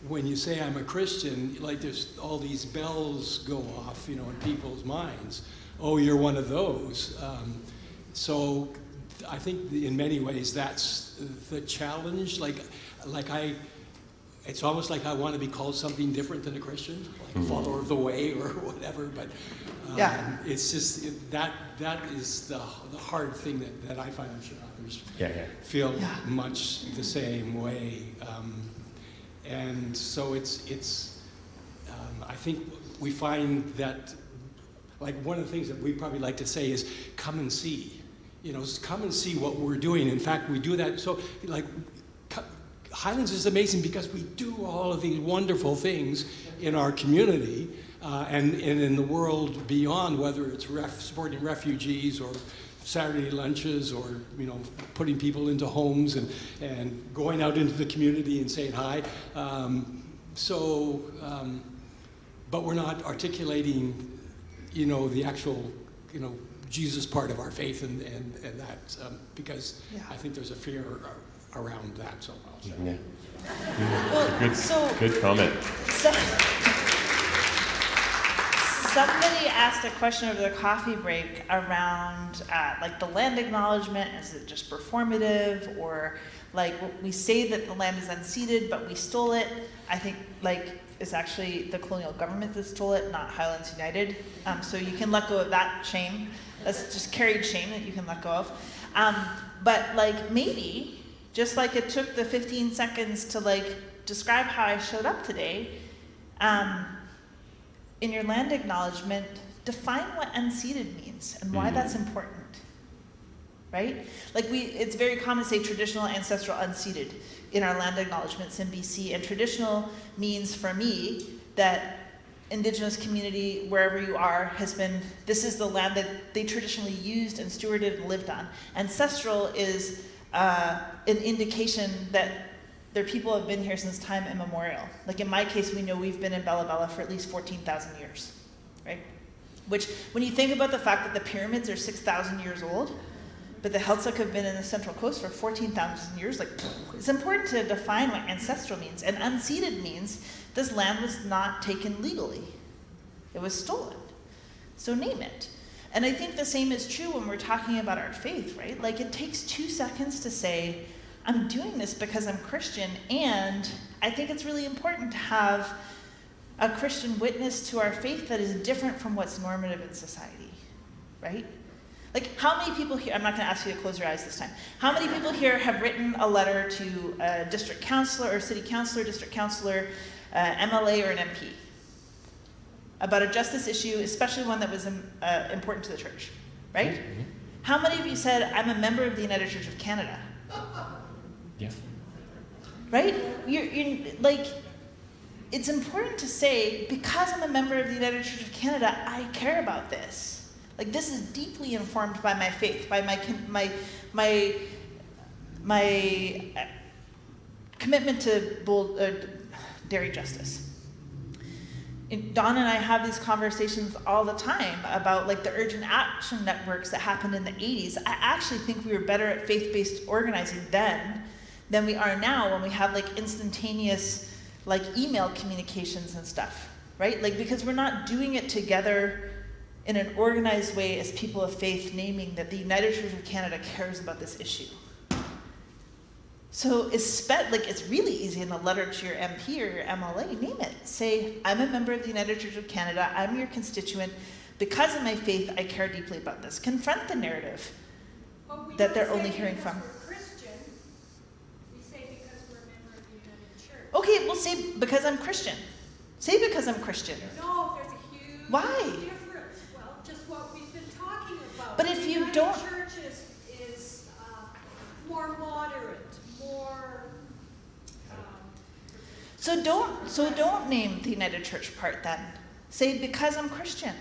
when you say I'm a Christian, like there's all these bells go off, in people's minds. Oh, you're one of those. So I think in many ways that's the challenge. It's almost like I want to be called something different than a Christian, like follower of the way or whatever. But it's just that is the hard thing that I find. I'm sure others feel much the same way. And so it's I think we find that, like, one of the things that we probably like to say is come and see. Come and see what we're doing. In fact, we do that. So, like, Highlands is amazing because we do all of these wonderful things in our community and in the world beyond, whether it's supporting refugees or Saturday lunches or putting people into homes and going out into the community and saying hi. But we're not articulating the actual Jesus part of our faith and that because I think there's a fear around that. So I'll say. Yeah. Well, Good comment. Somebody asked a question over the coffee break around like the land acknowledgement. Is it just performative, or like we say that the land is unceded, but we stole it? I think like it's actually the colonial government that stole it, not Highlands United. So you can let go of that shame. That's just carried shame that you can let go of. But like maybe, just like it took the 15 seconds to like describe how I showed up today, in your land acknowledgement, define what unceded means and why that's important, right? Like it's very common to say traditional, ancestral, unceded in our land acknowledgements in BC, and traditional means for me that Indigenous community, wherever you are, this is the land that they traditionally used and stewarded and lived on. Ancestral is an indication that their people have been here since time immemorial. Like in my case, we know we've been in Bella Bella for at least 14,000 years, right? Which, when you think about the fact that the pyramids are 6,000 years old, but the Heiltsuk have been in the Central Coast for 14,000 years, like, it's important to define what ancestral means. And unceded means this land was not taken legally. It was stolen. So name it. And I think the same is true when we're talking about our faith, right? Like it takes 2 seconds to say, I'm doing this because I'm Christian, and I think it's really important to have a Christian witness to our faith that is different from what's normative in society, right? Like how many people here, I'm not gonna ask you to close your eyes this time, how many people here have written a letter to a district councilor or city councilor, district councilor, MLA or an MP about a justice issue, especially one that was important to the church, right? Mm-hmm. How many of you said, I'm a member of the United Church of Canada? Yeah. Right? You're like, it's important to say, because I'm a member of the United Church of Canada, I care about this. Like this is deeply informed by my faith, by my commitment to dairy justice. Dawn and I have these conversations all the time about like the urgent action networks that happened in the 80s. I actually think we were better at faith-based organizing then than we are now when we have like instantaneous like email communications and stuff, right? Like because we're not doing it together in an organized way as people of faith, naming that the United Church of Canada cares about this issue. So it's really easy in a letter to your MP or your MLA, name it. Say, I'm a member of the United Church of Canada, I'm your constituent. Because of my faith, I care deeply about this. Confront the narrative that they're only hearing from. We're Christian. We say because we're a member of the United Church. Okay, well say because I'm Christian. Say because I'm Christian. No, there's a huge Why? difference. Well, just what we've been talking about. But if the you United don't... Church is more moderate, more... So don't name the United Church part then. Say because I'm Christian.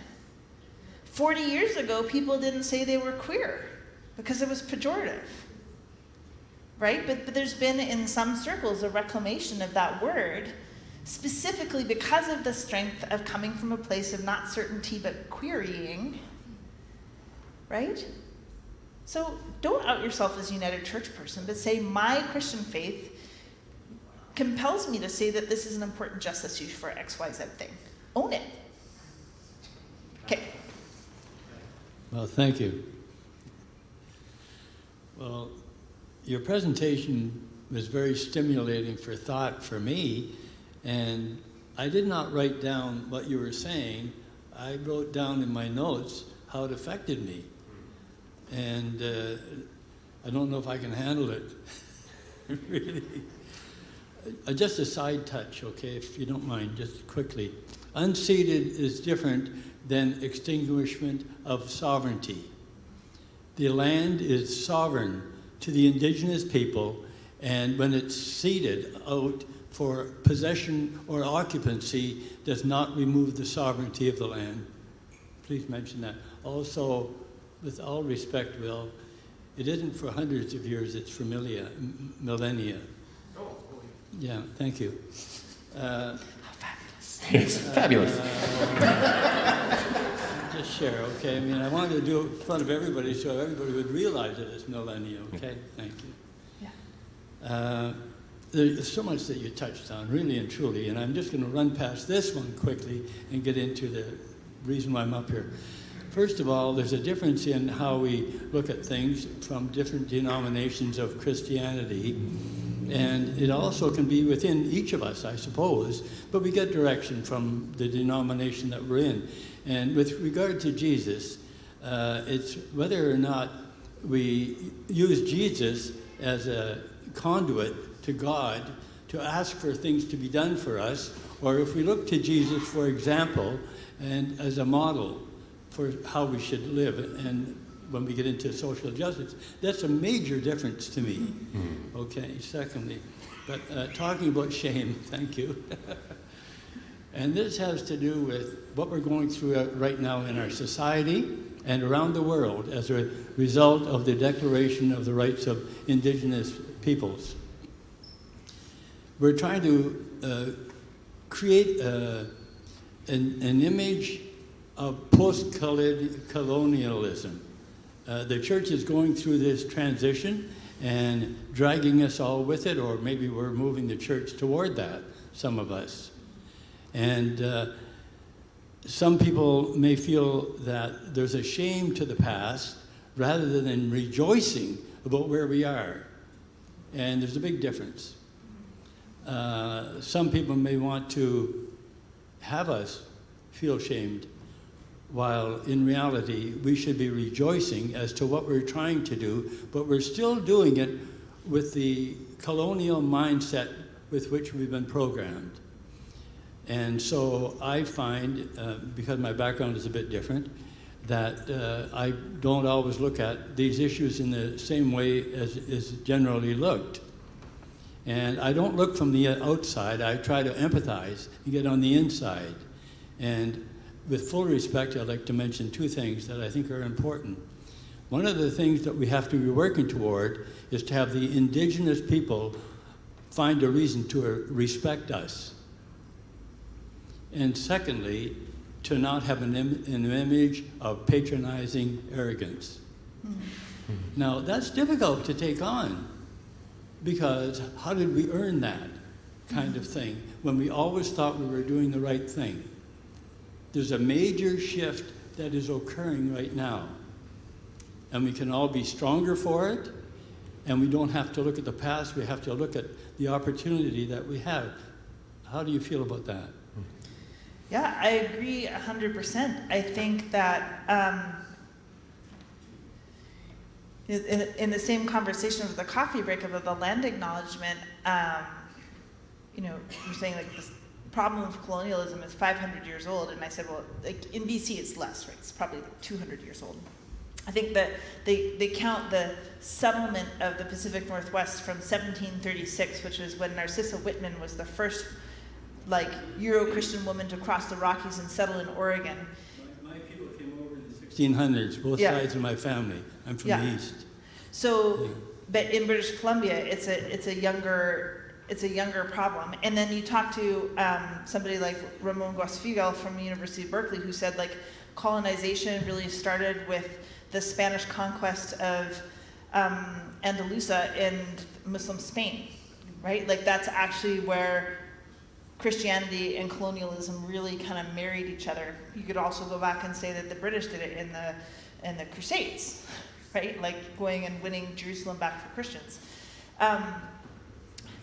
40 years ago, people didn't say they were queer because it was pejorative, right? But there's been in some circles a reclamation of that word, specifically because of the strength of coming from a place of not certainty but querying, right? So don't out yourself as a United Church person, but say my Christian faith compels me to say that this is an important justice issue for XYZ thing. Own it. Okay. Well, thank you. Well, your presentation was very stimulating for thought for me, and I did not write down what you were saying. I wrote down in my notes how it affected me. And I don't know if I can handle it, really. Just a side touch, okay, if you don't mind, just quickly. Unceded is different than extinguishment of sovereignty. The land is sovereign to the indigenous people, and when it's ceded out for possession or occupancy, does not remove the sovereignty of the land. Please mention that. Also, with all respect, Will, it isn't for hundreds of years, it's for millennia. Oh, yeah, thank you. It's fabulous. Just share, okay? I mean, I wanted to do it in front of everybody so everybody would realize that it's millennia, okay? Thank you. Yeah. There's so much that you touched on, really and truly, and I'm just going to run past this one quickly and get into the reason why I'm up here. First of all, there's a difference in how we look at things from different denominations of Christianity, and it also can be within each of us, I suppose, but we get direction from the denomination that we're in. And with regard to Jesus, it's whether or not we use Jesus as a conduit to God to ask for things to be done for us, or if we look to Jesus for example and as a model for how we should live. And when we get into social justice, that's a major difference to me. Okay, secondly, but talking about shame, thank you. And this has to do with what we're going through right now in our society and around the world as a result of the Declaration of the Rights of Indigenous Peoples. We're trying to create an image of post-colonialism. The church is going through this transition and dragging us all with it, or maybe we're moving the church toward that, some of us. And some people may feel that there's a shame to the past rather than rejoicing about where we are. And there's a big difference. Some people may want to have us feel shamed, while in reality, we should be rejoicing as to what we're trying to do, but we're still doing it with the colonial mindset with which we've been programmed. And so I find, because my background is a bit different, that I don't always look at these issues in the same way as is generally looked. And I don't look from the outside, I try to empathize and get on the inside. And with full respect, I'd like to mention two things that I think are important. One of the things that we have to be working toward is to have the indigenous people find a reason to respect us. And secondly, to not have an image of patronizing arrogance. Now, that's difficult to take on, because how did we earn that kind of thing when we always thought we were doing the right thing? There's a major shift that is occurring right now, and we can all be stronger for it, and we don't have to look at the past, we have to look at the opportunity that we have. How do you feel about that? Yeah, I agree 100%. I think that in the same conversation of the coffee break about the land acknowledgement, you know, you're saying like this problem of colonialism is 500 years old, and I said, well, like in BC it's less, right? It's probably 200 years old. I think that they count the settlement of the Pacific Northwest from 1736, which was when Narcissa Whitman was the first like Euro-Christian woman to cross the Rockies and settle in Oregon. My people came over in the 1600s, both sides of my family. I'm from the East. So, but in British Columbia, it's a younger problem. And then you talk to somebody like Ramon Guasfigal from the University of Berkeley, who said like colonization really started with the Spanish conquest of Andalusia in Muslim Spain. right? Like that's actually where Christianity and colonialism really kind of married each other. You could also go back and say that the British did it in the Crusades, right? Like going and winning Jerusalem back for Christians.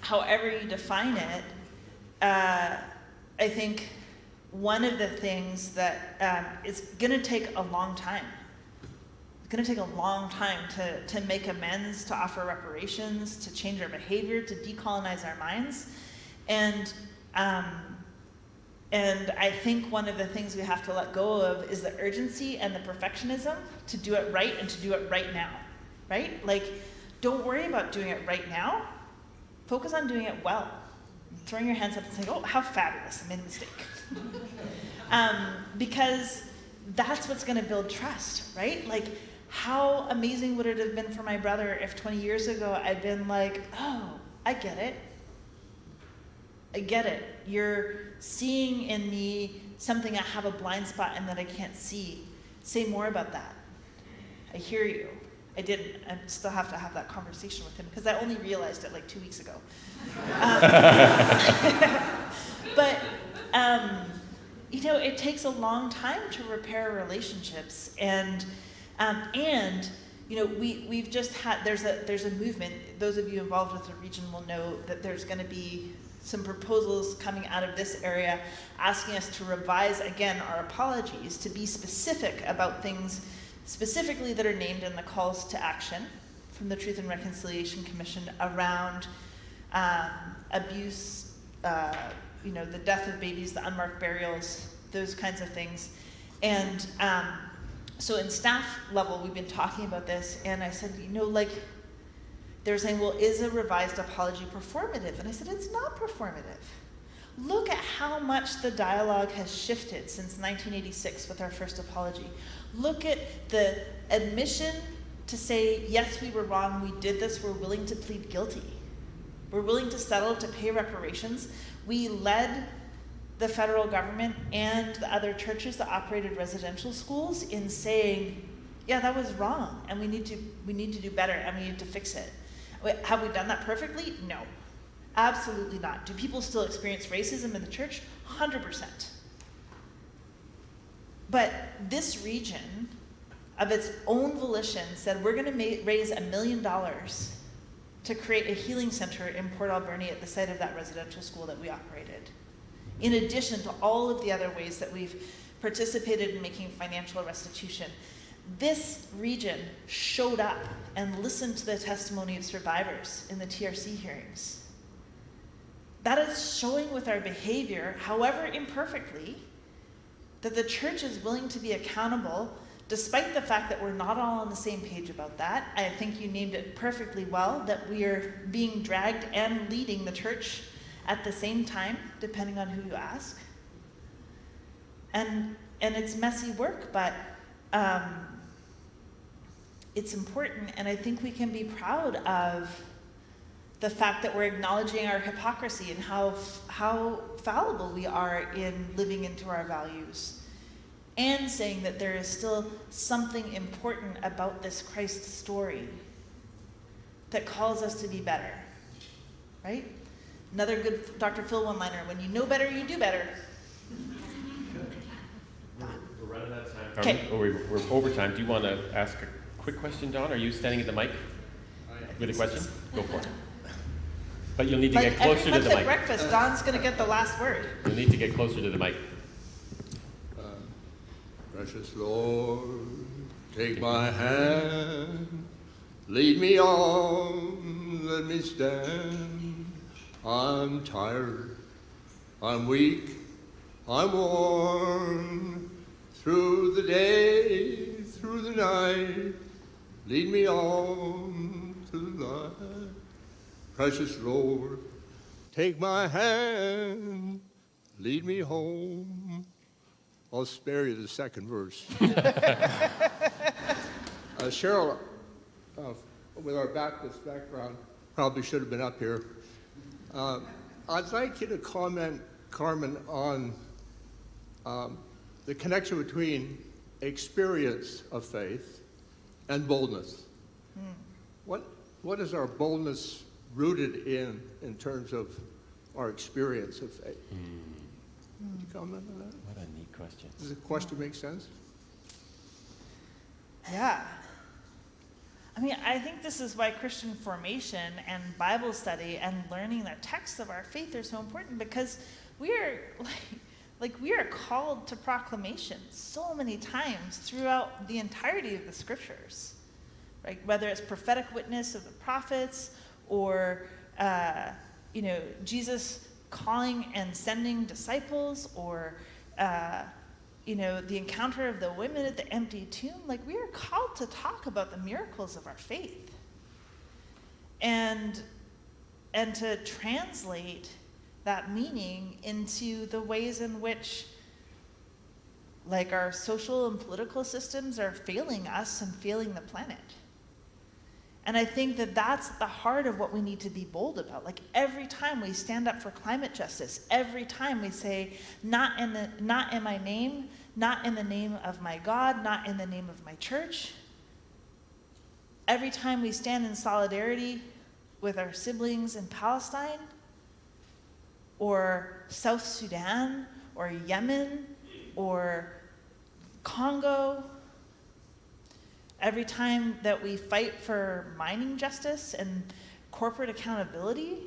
However you define it, I think one of the things that is going to take a long time. It's going to take a long time to make amends, to offer reparations, to change our behavior, to decolonize our minds. And I think one of the things we have to let go of is the urgency and the perfectionism to do it right and to do it right now, right? Like, don't worry about doing it right now. Focus on doing it well. Throwing your hands up and saying, oh, how fabulous, I made a mistake. Because that's what's going to build trust, right? Like, how amazing would it have been for my brother if 20 years ago I'd been like, oh, I get it. I get it. You're seeing in me something I have a blind spot in that I can't see. Say more about that. I hear you. I didn't. I still have to have that conversation with him because I only realized it like 2 weeks ago. But, it takes a long time to repair relationships. And we've just had, there's a movement. Those of you involved with the region will know that there's going to be some proposals coming out of this area asking us to revise again our apologies, to be specific about things specifically that are named in the calls to action from the Truth and Reconciliation Commission around abuse, the death of babies, the unmarked burials, those kinds of things. And so in staff level, we've been talking about this, and I said, they're saying, well, is a revised apology performative? And I said, it's not performative. Look at how much the dialogue has shifted since 1986 with our first apology. Look at the admission to say, yes, we were wrong, we did this, we're willing to plead guilty. We're willing to settle to pay reparations. We led the federal government and the other churches that operated residential schools in saying, yeah, that was wrong, and we need to do better, and we need to fix it. Have we done that perfectly? No, absolutely not. Do people still experience racism in the church? 100%. But this region, of its own volition, said we're going to raise $1 million to create a healing center in Port Alberni at the site of that residential school that we operated, in addition to all of the other ways that we've participated in making financial restitution. This region showed up and listened to the testimony of survivors in the TRC hearings. That is showing with our behavior, however imperfectly, that the church is willing to be accountable, despite the fact that we're not all on the same page about that. I think you named it perfectly well, that we are being dragged and leading the church at the same time, depending on who you ask. And it's messy work, but it's important, and I think we can be proud of the fact that we're acknowledging our hypocrisy and how fallible we are in living into our values, and saying that there is still something important about this Christ story that calls us to be better, right? Another good Dr. Phil one-liner, when you know better, you do better. We're running out of time. Okay. We're over time. Do you want to ask a quick question, Don? Are you standing at the mic with a question? Go for it. But you'll need to get closer to the every month at mic. breakfast, Don's going to get the last word. You'll need to get closer to the mic. Precious Lord, take my hand, lead me on, let me stand. I'm tired, I'm weak, I'm worn. Through the day, through the night, lead me on to the light. Precious Lord, take my hand, lead me home. I'll spare you the second verse. Cheryl, with our Baptist background, probably should have been up here. I'd like you to comment, Carmen, on the connection between experience of faith and boldness. What does our boldness rooted in terms of our experience of faith. Would you comment on that? What a neat question. Does the question make sense? Yeah. I mean, I think this is why Christian formation and Bible study and learning the texts of our faith are so important, because we are we are called to proclamation so many times throughout the entirety of the scriptures, right? Whether it's prophetic witness of the prophets or Jesus calling and sending disciples, or the encounter of the women at the empty tomb. Like, we are called to talk about the miracles of our faith and to translate that meaning into the ways in which, like, our social and political systems are failing us and failing the planet. And I think that that's at the heart of what we need to be bold about. Like, every time we stand up for climate justice, every time we say, not in my name, not in the name of my God, not in the name of my church, every time we stand in solidarity with our siblings in Palestine, or South Sudan, or Yemen, or Congo, every time that we fight for mining justice and corporate accountability,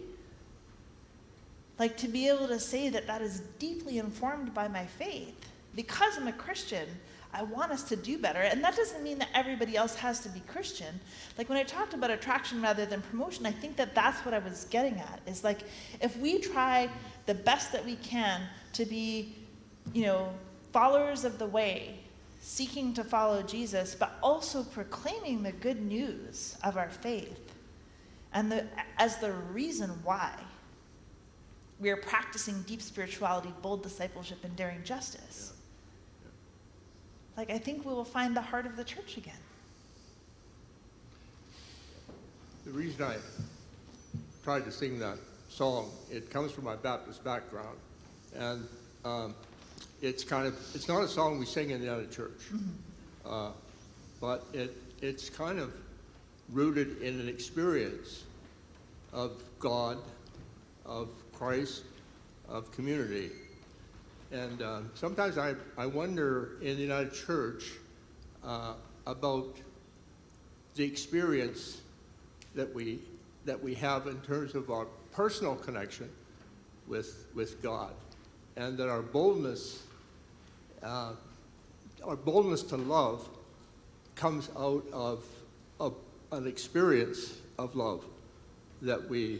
like, to be able to say that that is deeply informed by my faith. Because I'm a Christian, I want us to do better. And that doesn't mean that everybody else has to be Christian. Like, when I talked about attraction rather than promotion, I think that that's what I was getting at, is like, if we try the best that we can to be, followers of the way, seeking to follow Jesus, but also proclaiming the good news of our faith and as the reason why we are practicing deep spirituality, bold discipleship, and daring justice. Like, I think we will find the heart of the church again. The reason I tried to sing that song, it comes from my Baptist background, and it's not a song we sing in the other church, but it's kind of rooted in an experience of God, of Christ, of community. And sometimes I wonder in the United Church about the experience that we have in terms of our personal connection with God, and that our boldness to love comes out of an experience of love that we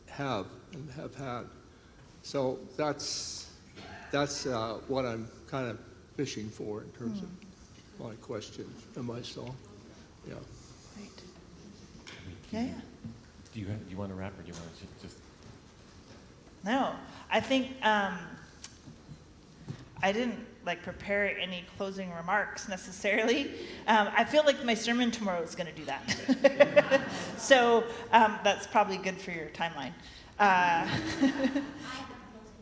have and have had. So that's what I'm kind of fishing for in terms of my question and my song. Yeah. Right. Yeah. Do you want to rap, or do you want to just? No, I think I didn't prepare any closing remarks necessarily. I feel like my sermon tomorrow is going to do that. So that's probably good for your timeline.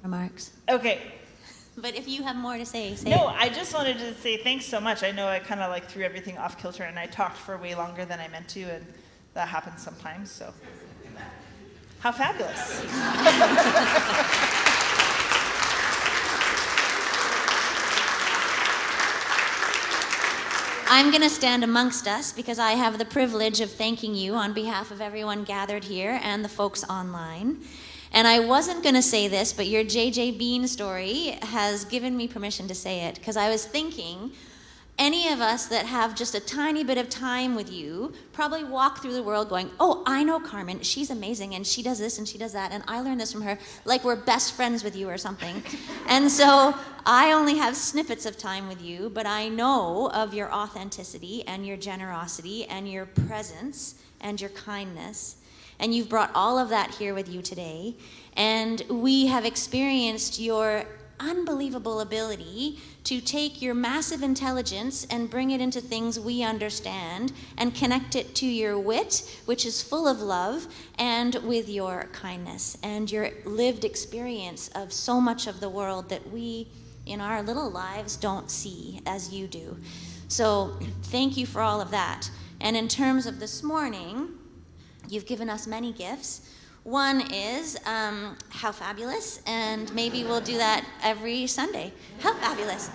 Remarks. Okay. But if you have more to say, say No, it. I just wanted to say thanks so much. I know I kind of threw everything off kilter, and I talked for way longer than I meant to, and that happens sometimes, so. How fabulous. I'm going to stand amongst us because I have the privilege of thanking you on behalf of everyone gathered here and the folks online. And I wasn't going to say this, but your J.J. Bean story has given me permission to say it, because I was thinking any of us that have just a tiny bit of time with you probably walk through the world going, oh, I know Carmen, she's amazing, and she does this and she does that, and I learned this from her, like we're best friends with you or something. And so I only have snippets of time with you, but I know of your authenticity and your generosity and your presence and your kindness. And you've brought all of that here with you today. And we have experienced your unbelievable ability to take your massive intelligence and bring it into things we understand and connect it to your wit, which is full of love, and with your kindness and your lived experience of so much of the world that we in our little lives don't see as you do. So thank you for all of that. And in terms of this morning, You've given us many gifts. One is how fabulous, and maybe we'll do that every Sunday. How fabulous.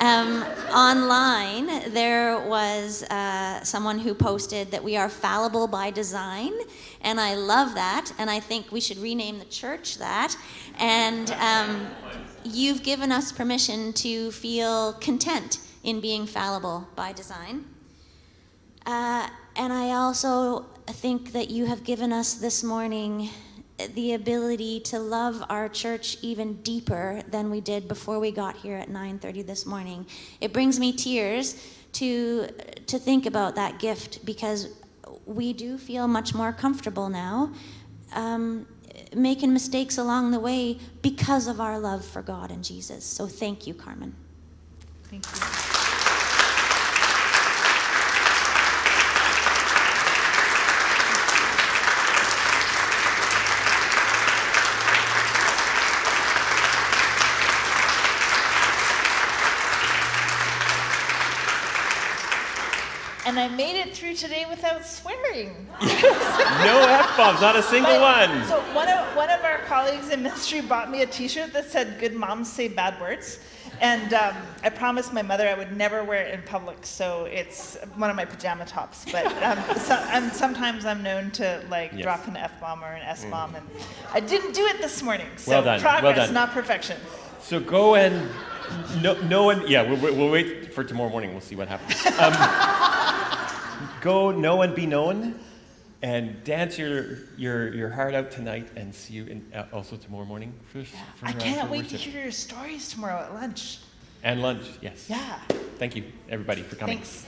Online, there was someone who posted that we are fallible by design, and I love that, and I think we should rename the church that. And you've given us permission to feel content in being fallible by design. And I also think that you have given us this morning the ability to love our church even deeper than we did before we got here at 9:30 this morning. It brings me tears to think about that gift, because we do feel much more comfortable now making mistakes along the way because of our love for God and Jesus. So thank you, Carmen. Thank you. And I made it through today without swearing. No F-bombs, not a single one. So one of our colleagues in ministry bought me a T-shirt that said "Good moms say bad words," and I promised my mother I would never wear it in public. So it's one of my pajama tops. But sometimes I'm known to drop an F-bomb or an S-bomb, and I didn't do it this morning. So Well done. Progress, Well done. not perfection. So go and no one. Yeah, we'll wait for tomorrow morning. We'll see what happens. Go know and be known, and dance your heart out tonight, and see you also tomorrow morning. I can't wait to hear your stories tomorrow at lunch. And lunch, yes. Yeah. Thank you, everybody, for coming. Thanks.